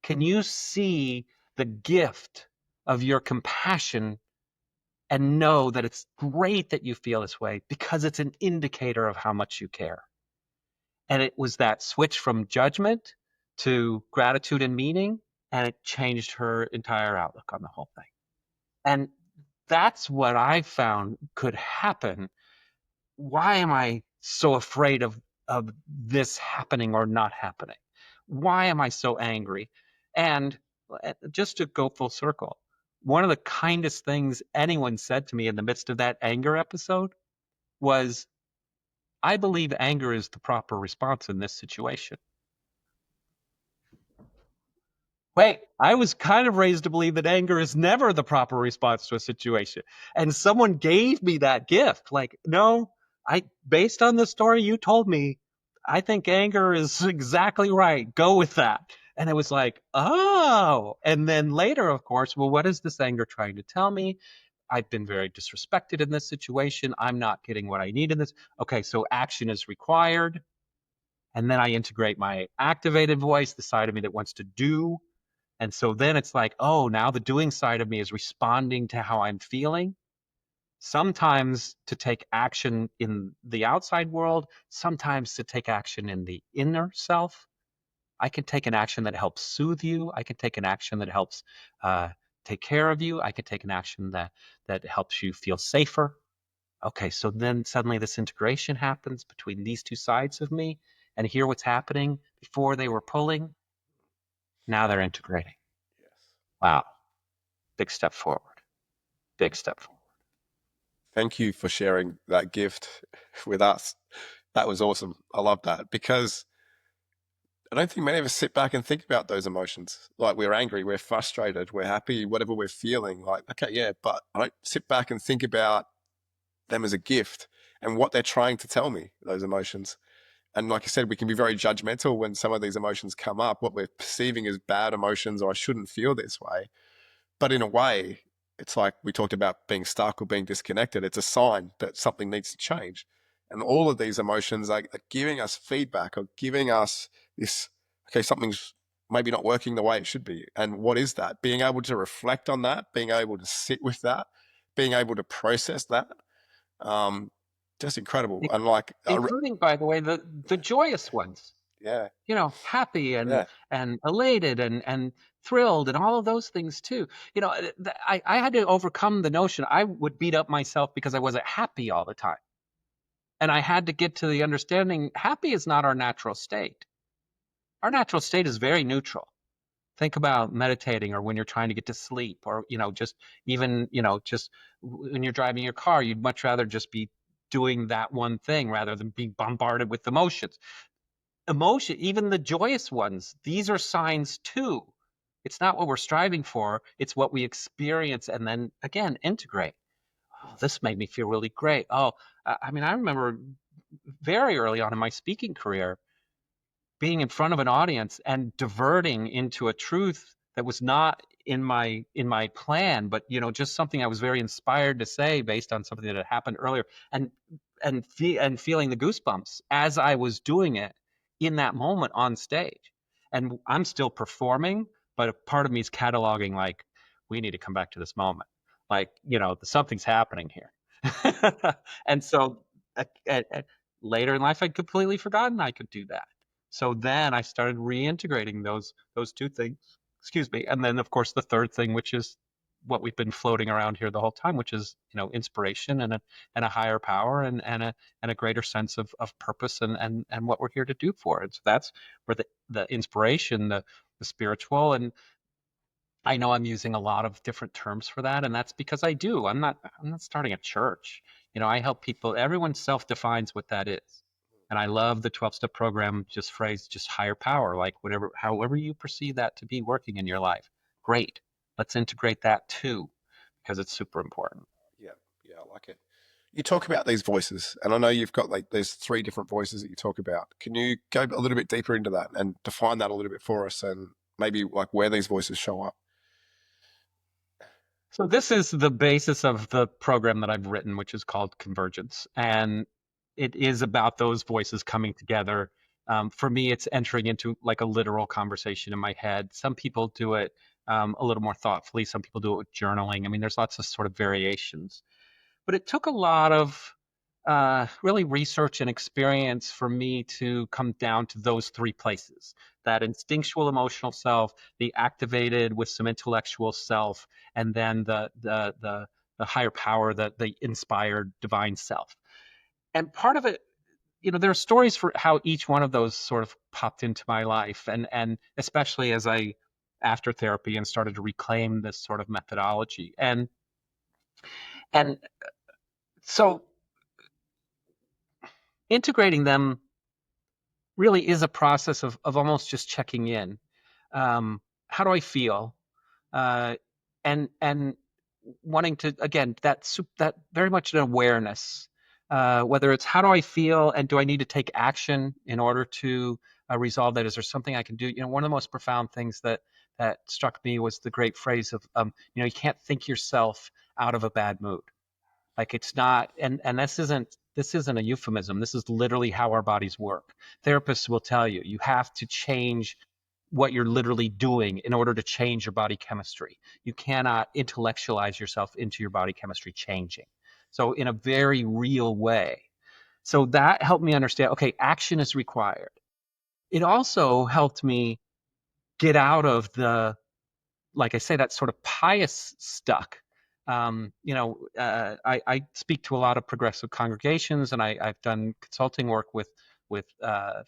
Can you see the gift of your compassion and know that it's great that you feel this way because it's an indicator of how much you care? And it was that switch from judgment to gratitude and meaning, and it changed her entire outlook on the whole thing. And that's what I found could happen. Why am I so afraid of this happening or not happening? Why am I so angry? And just to go full circle, one of the kindest things anyone said to me in the midst of that anger episode was, I believe anger is the proper response in this situation. Wait, I was kind of raised to believe that anger is never the proper response to a situation. And someone gave me that gift. Like, no, based on the story you told me, I think anger is exactly right. Go with that. And it was like, oh. And then later, of course, well, what is this anger trying to tell me? I've been very disrespected in this situation. I'm not getting what I need in this. Okay, so action is required. And then I integrate my activated voice, the side of me that wants to do. And so then it's like, oh, now the doing side of me is responding to how I'm feeling. Sometimes to take action in the outside world, sometimes to take action in the inner self. I can take an action that helps soothe you. I can take an action that helps take care of you. I can take an action that helps you feel safer. Okay, so then suddenly this integration happens between these two sides of me. And hear what's happening. Before they were pulling, now they're integrating. Yes. Wow. Big step forward. Big step forward. Thank you for sharing that gift with us. That was awesome. I love that because I don't think many of us sit back and think about those emotions. Like, we're angry, we're frustrated, we're happy, whatever we're feeling. Like, okay, yeah, but I don't sit back and think about them as a gift and what they're trying to tell me, those emotions. And like I said, we can be very judgmental when some of these emotions come up, what we're perceiving as bad emotions, or I shouldn't feel this way. But in a way, it's like we talked about being stuck or being disconnected. It's a sign that something needs to change. And all of these emotions are giving us feedback or giving us this, okay, something's maybe not working the way it should be. And what is that? Being able to reflect on that, being able to sit with that, being able to process that, just incredible. And like, Including, by the way, the joyous ones. yeah, Happy and yeah, elated and thrilled and all of those things too. I had to overcome the notion I would beat up myself because I wasn't happy all the time. And I had to get to the understanding happy is not our natural state. Our natural state is very neutral. Think about meditating or when you're trying to get to sleep or, just even, just when you're driving your car, you'd much rather just be doing that one thing rather than being bombarded with emotions. Emotion, even the joyous ones, these are signs too. It's not what we're striving for, it's what we experience and then again integrate. Oh, this made me feel really great. Oh, I mean, I remember very early on in my speaking career being in front of an audience and diverting into a truth that was not in my plan, but just something I was very inspired to say based on something that had happened earlier, and feeling the goosebumps as I was doing it in that moment on stage. And I'm still performing, but a part of me is cataloging, like, we need to come back to this moment, like, something's happening here. And so later in life, I'd completely forgotten I could do that. So then I started reintegrating those two things. Excuse me. And then of course the third thing, which is what we've been floating around here the whole time, which is, inspiration and a higher power and a greater sense of purpose and what we're here to do for it. So that's where the inspiration, the spiritual, and I know I'm using a lot of different terms for that, and that's because I do. I'm not starting a church. I help people. Everyone self-defines what that is. And I love the 12-step program just phrased just higher power, like whatever however you perceive that to be working in your life. Great. Let's integrate that too, because it's super important. I like it. You talk about these voices, and I know you've got like there's 3 different voices that you talk about. Can you go a little bit deeper into that and define that a little bit for us, and maybe like where these voices show up? So this is the basis of the program that I've written, which is called Convergence. And it is about those voices coming together. For me, it's entering into like a literal conversation in my head. Some people do it a little more thoughtfully. Some people do it with journaling. I mean, there's lots of sort of variations. But it took a lot of really research and experience for me to come down to those 3 places: that instinctual emotional self, the activated with some intellectual self, and then the higher power, the inspired divine self. And part of it, there are stories for how each one of those sort of popped into my life, and especially as I after therapy and started to reclaim this sort of methodology. And so integrating them really is a process of almost just checking in. How do I feel? Uh, and wanting to, again, that very much an awareness. Whether it's how do I feel and do I need to take action in order to resolve that? Is there something I can do? One of the most profound things that struck me was the great phrase of, you can't think yourself out of a bad mood. Like it's not, and this isn't a euphemism. This is literally how our bodies work. Therapists will tell you you have to change what you're literally doing in order to change your body chemistry. You cannot intellectualize yourself into your body chemistry changing. So in a very real way. So that helped me understand, okay, action is required. It also helped me get out of like I say, that sort of pious stuck. I speak to a lot of progressive congregations, and I've done consulting work with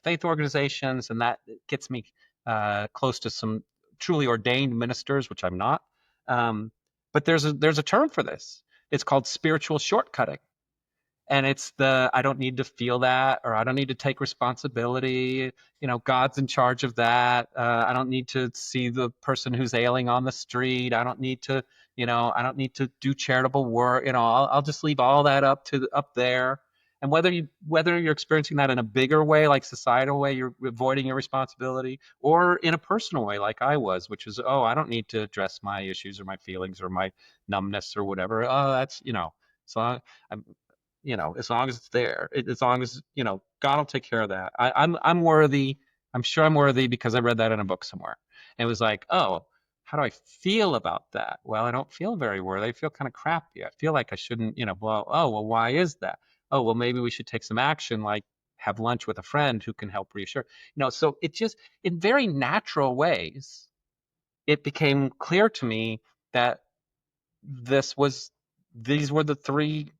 faith organizations, and that gets me close to some truly ordained ministers, which I'm not. But there's a term for this. It's called spiritual shortcutting. And it's I don't need to feel that, or I don't need to take responsibility. God's in charge of that. I don't need to see the person who's ailing on the street. I don't need to, I don't need to do charitable work. I'll just leave all that up there. And whether you're experiencing that in a bigger way, like societal way, you're avoiding your responsibility, or in a personal way, like I was, which is, oh, I don't need to address my issues or my feelings or my numbness or whatever. Oh, that's, so I'm, as long as it's there, as long as, God will take care of that. I'm worthy. I'm sure I'm worthy because I read that in a book somewhere. And it was like, oh, how do I feel about that? Well, I don't feel very worthy. I feel kind of crappy. I feel like I shouldn't, well, why is that? Oh, well, maybe we should take some action, like have lunch with a friend who can help reassure. So it just, in very natural ways, it became clear to me that these were the 3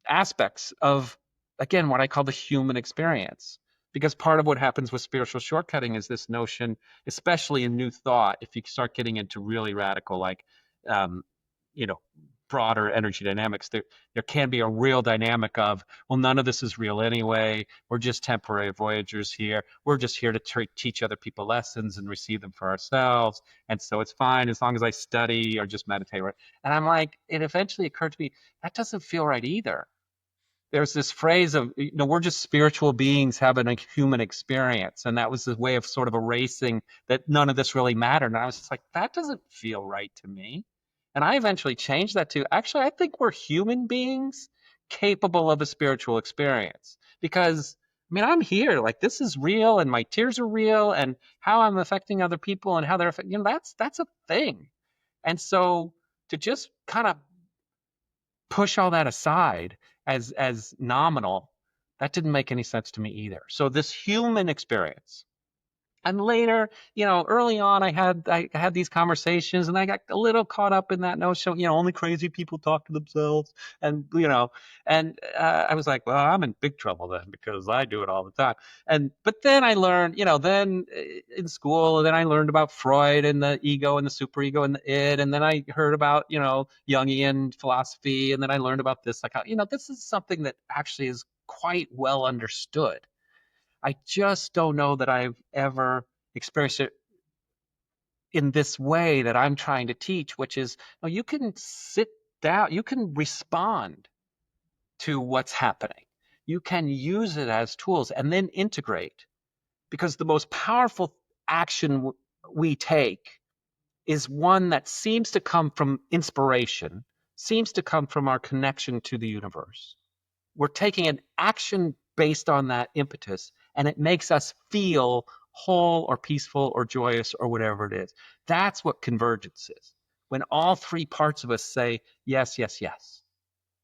aspects of, again, what I call the human experience. Because part of what happens with spiritual shortcutting is this notion, especially in New Thought, if you start getting into really radical, like, um, you know, broader energy dynamics, there can be a real dynamic of, well, none of this is real anyway. We're just temporary voyagers here. We're just here to teach other people lessons and receive them for ourselves. And so it's fine as long as I study or just meditate. And I'm like, it eventually occurred to me, that doesn't feel right either. There's this phrase of, we're just spiritual beings having a human experience. And that was the way of sort of erasing that none of this really mattered. And I was just like, that doesn't feel right to me. And I eventually changed that to, actually, I think we're human beings capable of a spiritual experience. Because, I mean, I'm here, like this is real and my tears are real and how I'm affecting other people and how they're affecting, that's a thing. And so to just kind of push all that aside as nominal, that didn't make any sense to me either. So this human experience. And later, early on, I had these conversations, and I got a little caught up in that notion. Only crazy people talk to themselves, and I was like, well, I'm in big trouble then because I do it all the time. But then I learned, in school, and then I learned about Freud and the ego and the superego and the id, and then I heard about Jungian philosophy, and then I learned about this. Like, this is something that actually is quite well understood. I just don't know that I've ever experienced it in this way that I'm trying to teach, which is, you can sit down, you can respond to what's happening. You can use it as tools and then integrate, because the most powerful action we take is one that seems to come from inspiration, seems to come from our connection to the universe. We're taking an action based on that impetus, and it makes us feel whole or peaceful or joyous or whatever it is. That's what convergence is. When all three parts of us say, yes, yes, yes.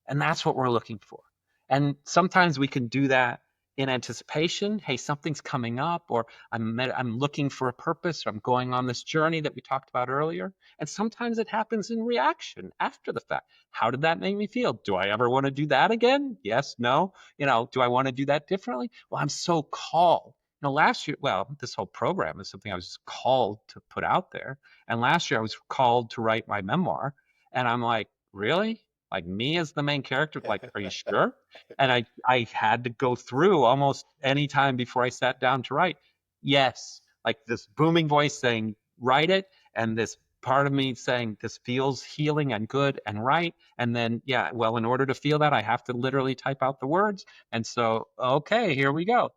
And that's what we're looking for. And sometimes we can do that in anticipation. Hey, something's coming up, or I'm looking for a purpose, or I'm going on this journey that we talked about earlier. And sometimes it happens in reaction after the fact. How did that make me feel? Do I ever want to do that again? Yes, no. Do I want to do that differently? Well, I'm so called. Last year, this whole program is something I was called to put out there. And last year I was called to write my memoir. And I'm like, really? Like me as the main character? Like, are you sure? And I had to go through almost any time before I sat down to write. Yes, like this booming voice saying, write it. And this part of me saying, this feels healing and good and right. And then, yeah, well, in order to feel that, I have to literally type out the words. And so, okay, here we go.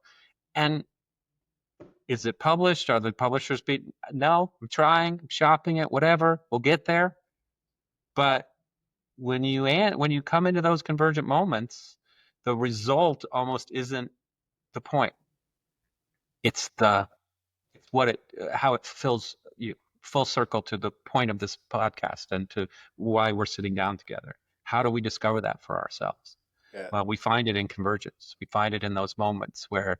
And is it published? Are the publishers No, I'm trying, I'm shopping it, whatever. We'll get there. But when you come into those convergent moments, the result almost isn't the point. It's how it fills you full circle to the point of this podcast and to why we're sitting down together. How do we discover that for ourselves? Yeah. Well, we find it in convergence. We find it in those moments where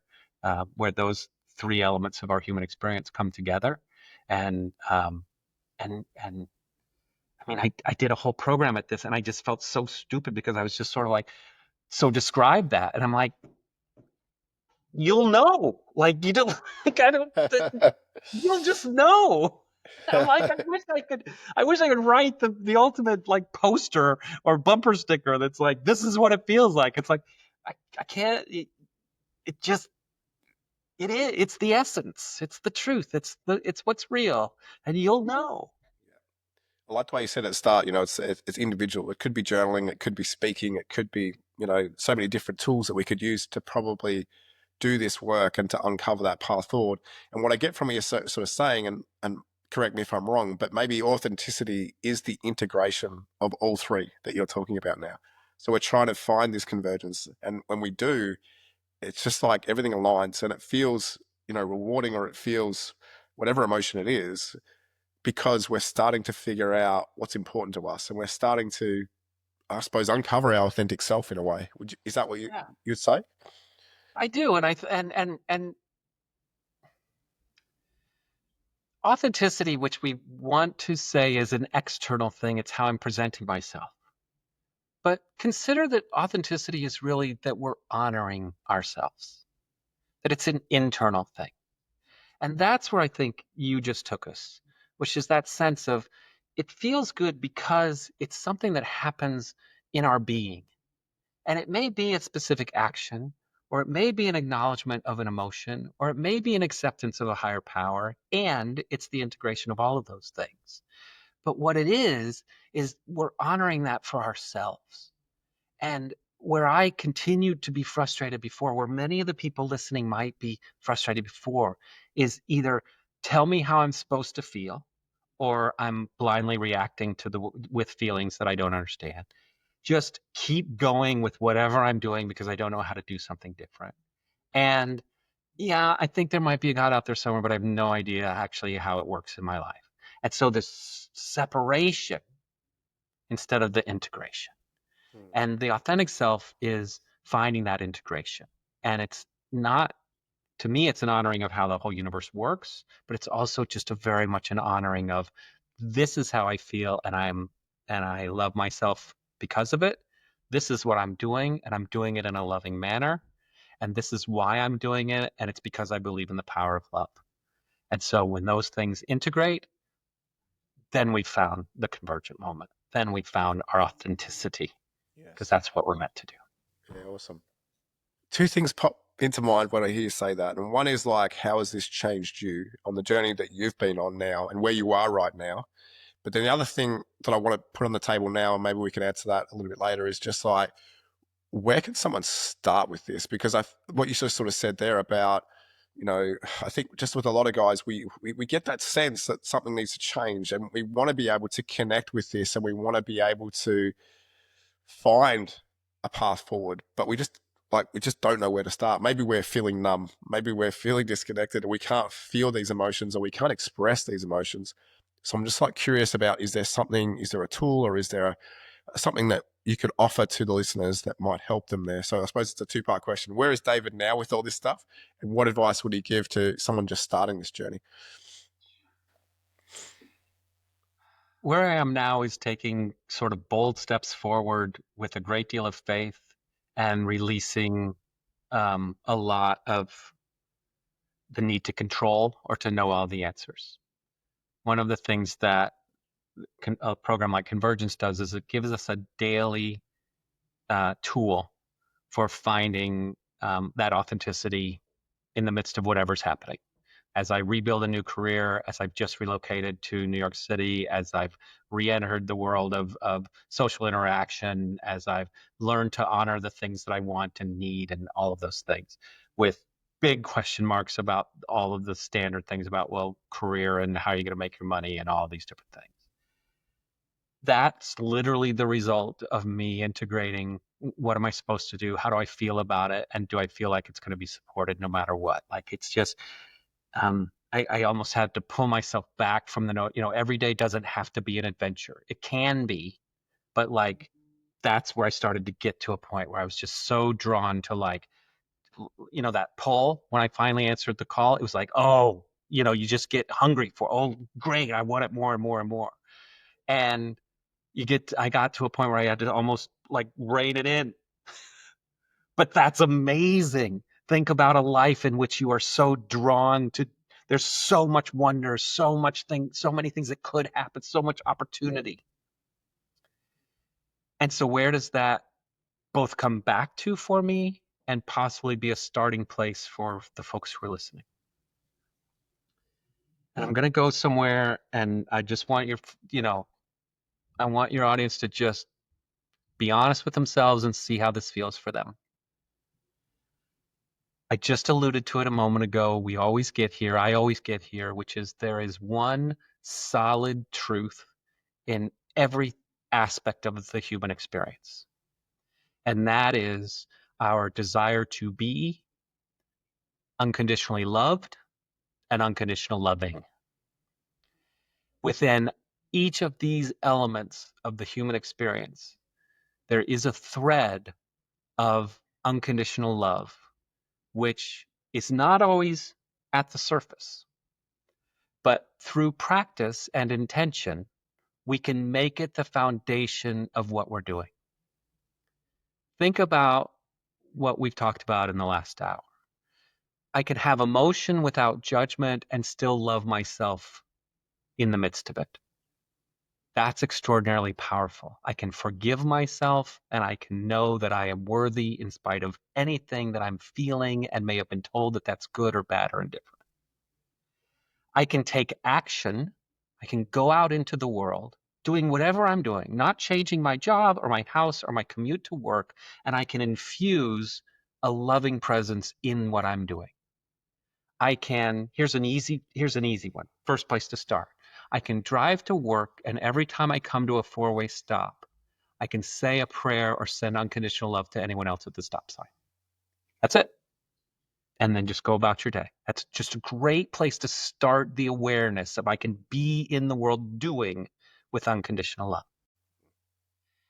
those three elements of our human experience come together, and I mean, I did a whole program at this, and I just felt so stupid because I was just sort of like, so describe that. And I'm like, you'll know. Like, you don't, like, you'll just know. I'm like, I wish I could write the ultimate like poster or bumper sticker that's like, this is what it feels like. It's like, I can't, it just, it is, it's the essence. It's the truth. It's what's real, and you'll know. I like the way you said at the start, it's individual. It could be journaling, it could be speaking, it could be, so many different tools that we could use to probably do this work and to uncover that path forward. And what I get from you sort of saying, and correct me if I'm wrong, but maybe authenticity is the integration of all three that you're talking about now. So we're trying to find this convergence. And when we do, it's just like everything aligns and it feels, rewarding, or it feels whatever emotion it is, because we're starting to figure out what's important to us, and we're starting to, I suppose, uncover our authentic self in a way. Is that what you'd say? I do, and authenticity, which we want to say is an external thing, it's how I'm presenting myself. But consider that authenticity is really that we're honoring ourselves, that it's an internal thing. And that's where I think you just took us, which is that sense of it feels good because it's something that happens in our being. And it may be a specific action, or it may be an acknowledgement of an emotion, or it may be an acceptance of a higher power. And it's the integration of all of those things. But what it is we're honoring that for ourselves. And where I continued to be frustrated before, where many of the people listening might be frustrated before, is either tell me how I'm supposed to feel, or I'm blindly reacting with feelings that I don't understand. Just keep going with whatever I'm doing because I don't know how to do something different. And yeah, I think there might be a God out there somewhere, but I have no idea actually how it works in my life. And so this separation instead of the integration. And the authentic self is finding that integration. And it's not, to me, it's an honoring of how the whole universe works, but it's also just a very much an honoring of this is how I feel, and I love myself because of it. This is what I'm doing, and I'm doing it in a loving manner. And this is why I'm doing it, and it's because I believe in the power of love. And so when those things integrate, then we found the convergent moment. Then we found our authenticity, because that's what we're meant to do. Yeah, awesome. Two things pop into mind when I hear you say that. And one is like, how has this changed you on the journey that you've been on now and where you are right now? But then the other thing that I want to put on the table now, and maybe we can answer that a little bit later, is just like, where can someone start with this? Because what you sort of said there about, I think just with a lot of guys, we get that sense that something needs to change, and we want to be able to connect with this, and we want to be able to find a path forward, but we just don't know where to start. Maybe we're feeling numb, maybe we're feeling disconnected, and we can't feel these emotions, or we can't express these emotions. So I'm just curious about, is there a tool, or is there something that you could offer to the listeners that might help them there? So I suppose it's a two-part question. Where is David now with all this stuff? And what advice would he give to someone just starting this journey? Where I am now is taking sort of bold steps forward with a great deal of faith and releasing a lot of the need to control or to know all the answers. One of the things that a program like Convergence does is it gives us a daily tool for finding that authenticity in the midst of whatever's happening. As I rebuild a new career, as I've just relocated to New York City, as I've re-entered the world of social interaction, as I've learned to honor the things that I want and need and all of those things, with big question marks about all of the standard things about, well, career and how you're going to make your money and all these different things. That's literally the result of me integrating what am I supposed to do? How do I feel about it? And do I feel like it's going to be supported no matter what? Like, it's just, I almost had to pull myself back from the note, every day doesn't have to be an adventure. It can be, but that's where I started to get to a point where I was just so drawn to that pull. When I finally answered the call, it was like, oh, you just get hungry for, oh, great, I want it more and more and more. And I got to a point where I had to almost rein it in. But that's amazing. Think about a life in which you are so drawn to. There's so much wonder, so many things that could happen, so much opportunity. And so where does that both come back to for me and possibly be a starting place for the folks who are listening? And I'm going to go somewhere, and I just want I want your audience to just be honest with themselves and see how this feels for them. I just alluded to it a moment ago. I always get here, which is there is one solid truth in every aspect of the human experience. And that is our desire to be unconditionally loved and unconditional loving. Within each of these elements of the human experience, there is a thread of unconditional love, which is not always at the surface. But through practice and intention, we can make it the foundation of what we're doing. Think about what we've talked about in the last hour. I can have emotion without judgment and still love myself in the midst of it. That's extraordinarily powerful. I can forgive myself, and I can know that I am worthy in spite of anything that I'm feeling and may have been told that that's good or bad or indifferent. I can take action. I can go out into the world doing whatever I'm doing, not changing my job or my house or my commute to work, and I can infuse a loving presence in what I'm doing. Here's an easy one. First place to start. I can drive to work, and every time I come to a four-way stop, I can say a prayer or send unconditional love to anyone else at the stop sign. That's it. And then just go about your day. That's just a great place to start the awareness of I can be in the world doing with unconditional love.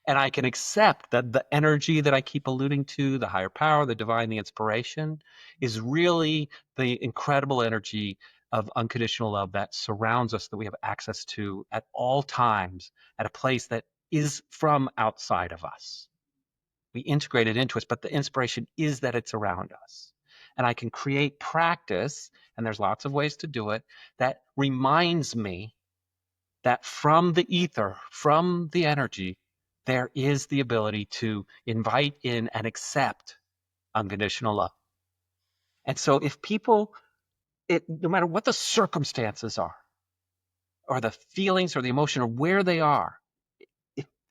And I can accept that the energy that I keep alluding to, the higher power, the divine, the inspiration, is really the incredible energy of unconditional love that surrounds us, that we have access to at all times, at a place that is from outside of us. We integrate it into us, but the inspiration is that it's around us. And I can create practice, and there's lots of ways to do it, that reminds me that from the ether, from the energy, there is the ability to invite in and accept unconditional love. And so if people, no matter what the circumstances are, or the feelings or the emotion or where they are,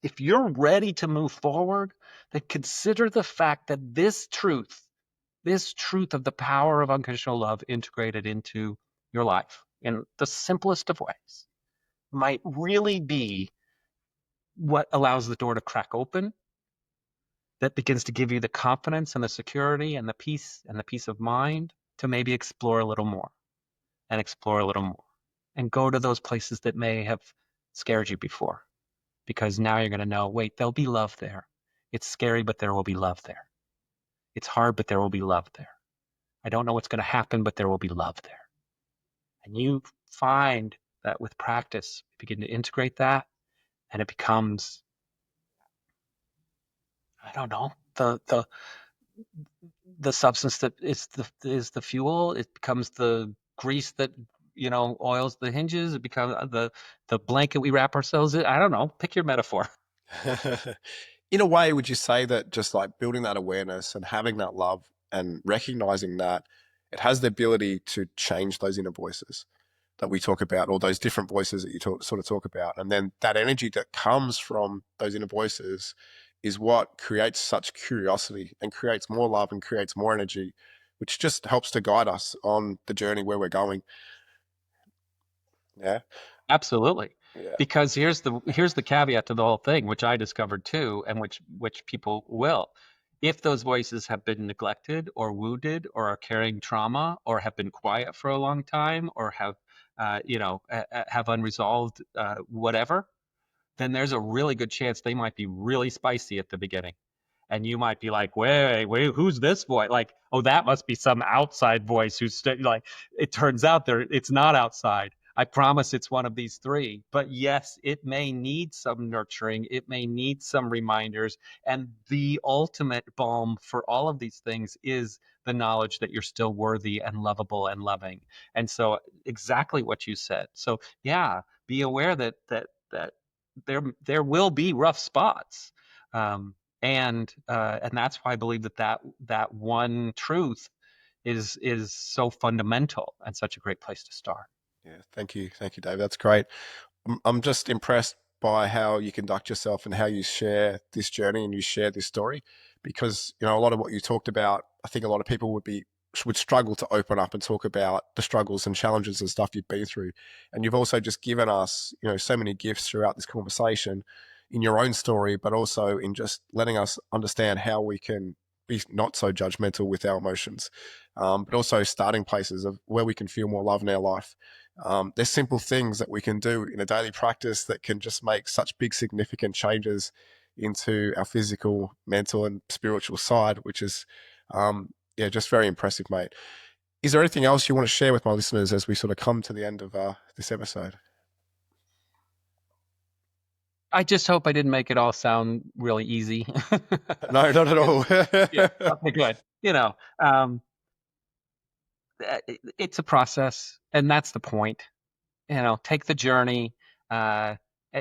if you're ready to move forward, then consider the fact that this truth of the power of unconditional love integrated into your life in the simplest of ways might really be what allows the door to crack open, that begins to give you the confidence and the security and the peace of mind to maybe explore a little more and explore a little more and go to those places that may have scared you before, because now you're going to know, wait, there'll be love there. It's scary, but there will be love there. It's hard, but there will be love there. I don't know what's going to happen, but there will be love there. And you find that with practice, you begin to integrate that, and it becomes, I don't know, the substance that is the fuel. It becomes the grease that oils the hinges. It becomes the blanket we wrap ourselves in. I don't know. Pick your metaphor. In a way, would you say that just like building that awareness and having that love and recognizing that it has the ability to change those inner voices that we talk about, or those different voices that you sort of talk about, and then that energy that comes from those inner voices is what creates such curiosity and creates more love and creates more energy, which just helps to guide us on the journey where we're going. Yeah. Absolutely. Yeah. Because here's the caveat to the whole thing, which I discovered too, and which people will. If those voices have been neglected or wounded or are carrying trauma or have been quiet for a long time or have have unresolved whatever, then there's a really good chance they might be really spicy at the beginning. And you might be like, wait, who's this voice? Like, oh, that must be some outside voice who's like, it turns out it's not outside. I promise it's one of these three. But yes, it may need some nurturing. It may need some reminders. And the ultimate balm for all of these things is the knowledge that you're still worthy and lovable and loving. And so exactly what you said. So yeah, be aware that there will be rough spots. And that's why I believe that one truth is so fundamental and such a great place to start. Yeah. Thank you, Dave. That's great. I'm just impressed by how you conduct yourself and how you share this journey and you share this story, because a lot of what you talked about, I think a lot of people would struggle to open up and talk about the struggles and challenges and stuff you've been through. And you've also just given us so many gifts throughout this conversation in your own story, but also in just letting us understand how we can be not so judgmental with our emotions, but also starting places of where we can feel more love in our life. There's simple things that we can do in a daily practice that can just make such big, significant changes into our physical, mental, and spiritual side, which is, just very impressive, mate. Is there anything else you want to share with my listeners as we sort of come to the end of this episode? I just hope I didn't make it all sound really easy. No, not at all. Yeah, okay, good. It's a process, and that's the point. Take the journey,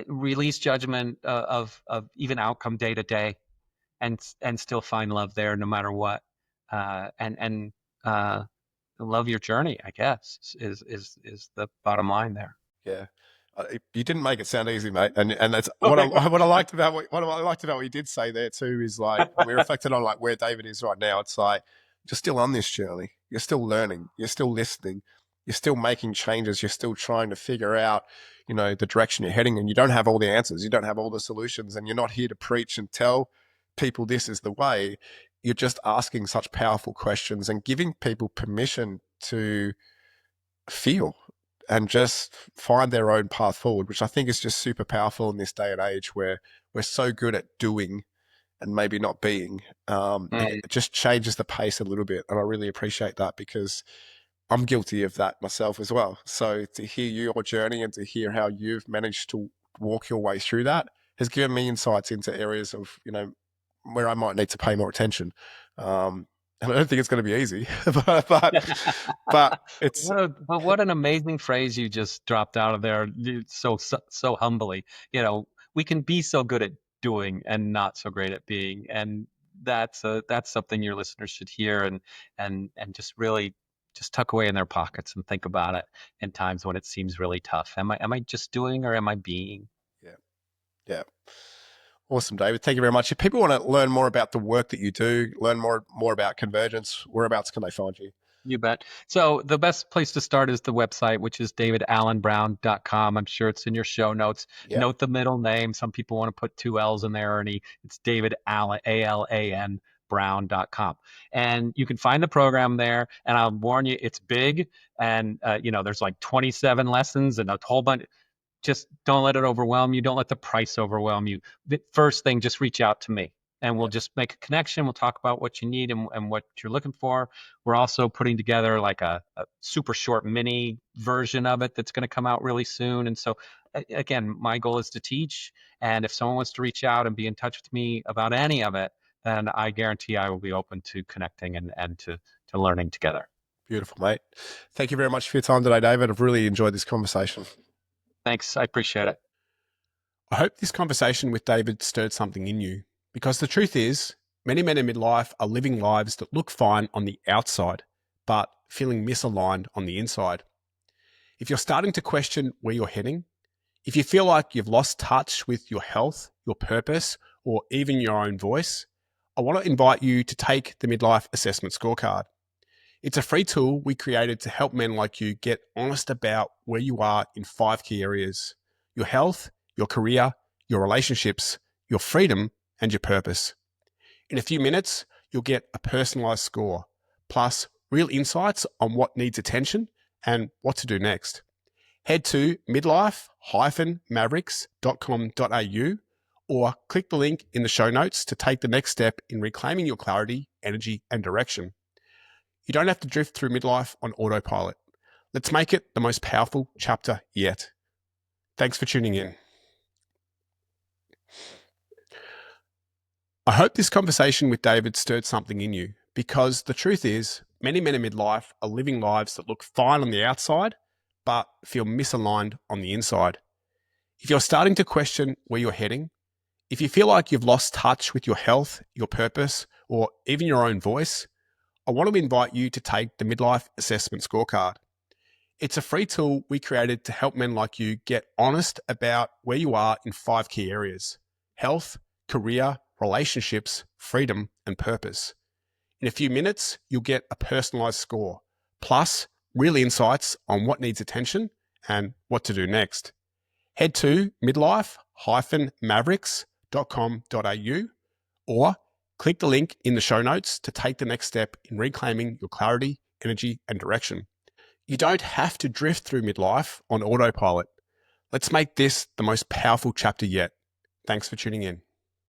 release judgment of even outcome day to day, and still find love there no matter what. And love your journey, I guess, is the bottom line there. Yeah. You didn't make it sound easy, mate, and that's what Okay, I liked about what you did say there too is like when we reflected on like where David is right now. It's like you're still on this journey, you're still learning, you're still listening, you're still making changes, you're still trying to figure out the direction you're heading, and you don't have all the answers, you don't have all the solutions, and you're not here to preach and tell people this is the way. You're just asking such powerful questions and giving people permission to feel and just find their own path forward, which I think is just super powerful in this day and age where we're so good at doing and maybe not being. It just changes the pace a little bit. And I really appreciate that because I'm guilty of that myself as well. So to hear your journey and to hear how you've managed to walk your way through that has given me insights into areas of, where I might need to pay more attention. And I don't think it's going to be easy, but it's what an amazing phrase you just dropped out of there so humbly. We can be so good at doing and not so great at being, and that's something your listeners should hear and just really just tuck away in their pockets and think about it in times when it seems really tough. Am I just doing or am I being? yeah, yeah. Awesome, David. Thank you very much. If people want to learn more about the work that you do, learn more about Convergence, whereabouts can they find you? You bet. So the best place to start is the website, which is davidallenbrown.com. I'm sure it's in your show notes. Yep. Note the middle name. Some people want to put 2 L's in there, and it's David Allen, ALAN, brown.com. And you can find the program there. And I'll warn you, it's big. And, there's like 27 lessons and a whole bunch. Just don't let it overwhelm you. Don't let the price overwhelm you. The first thing, just reach out to me and we'll just make a connection. We'll talk about what you need and what you're looking for. We're also putting together like a super short mini version of it that's going to come out really soon. And so, again, my goal is to teach. And if someone wants to reach out and be in touch with me about any of it, then I guarantee I will be open to connecting and to learning together. Beautiful, mate. Thank you very much for your time today, David. I've really enjoyed this conversation. Thanks. I appreciate it. I hope this conversation with David stirred something in you, because the truth is, many men in midlife are living lives that look fine on the outside, but feeling misaligned on the inside. If you're starting to question where you're heading, if you feel like you've lost touch with your health, your purpose, or even your own voice, I want to invite you to take the Midlife Assessment Scorecard. It's a free tool we created to help men like you get honest about where you are in 5 key areas: your health, your career, your relationships, your freedom, and your purpose. In a few minutes, you'll get a personalized score, plus real insights on what needs attention and what to do next. Head to midlife-mavericks.com.au or click the link in the show notes to take the next step in reclaiming your clarity, energy, and direction. You don't have to drift through midlife on autopilot. Let's make it the most powerful chapter yet. Thanks for tuning in. I hope this conversation with David stirred something in you, because the truth is, many men in midlife are living lives that look fine on the outside, but feel misaligned on the inside. If you're starting to question where you're heading, if you feel like you've lost touch with your health, your purpose, or even your own voice, I want to invite you to take the Midlife Assessment Scorecard. It's a free tool we created to help men like you get honest about where you are in 5 key areas: health, career, relationships, freedom, and purpose. In a few minutes, you'll get a personalized score, plus real insights on what needs attention and what to do next. Head to midlife-mavericks.com.au or click the link in the show notes to take the next step in reclaiming your clarity, energy, and direction. You don't have to drift through midlife on autopilot. Let's make this the most powerful chapter yet. Thanks for tuning in.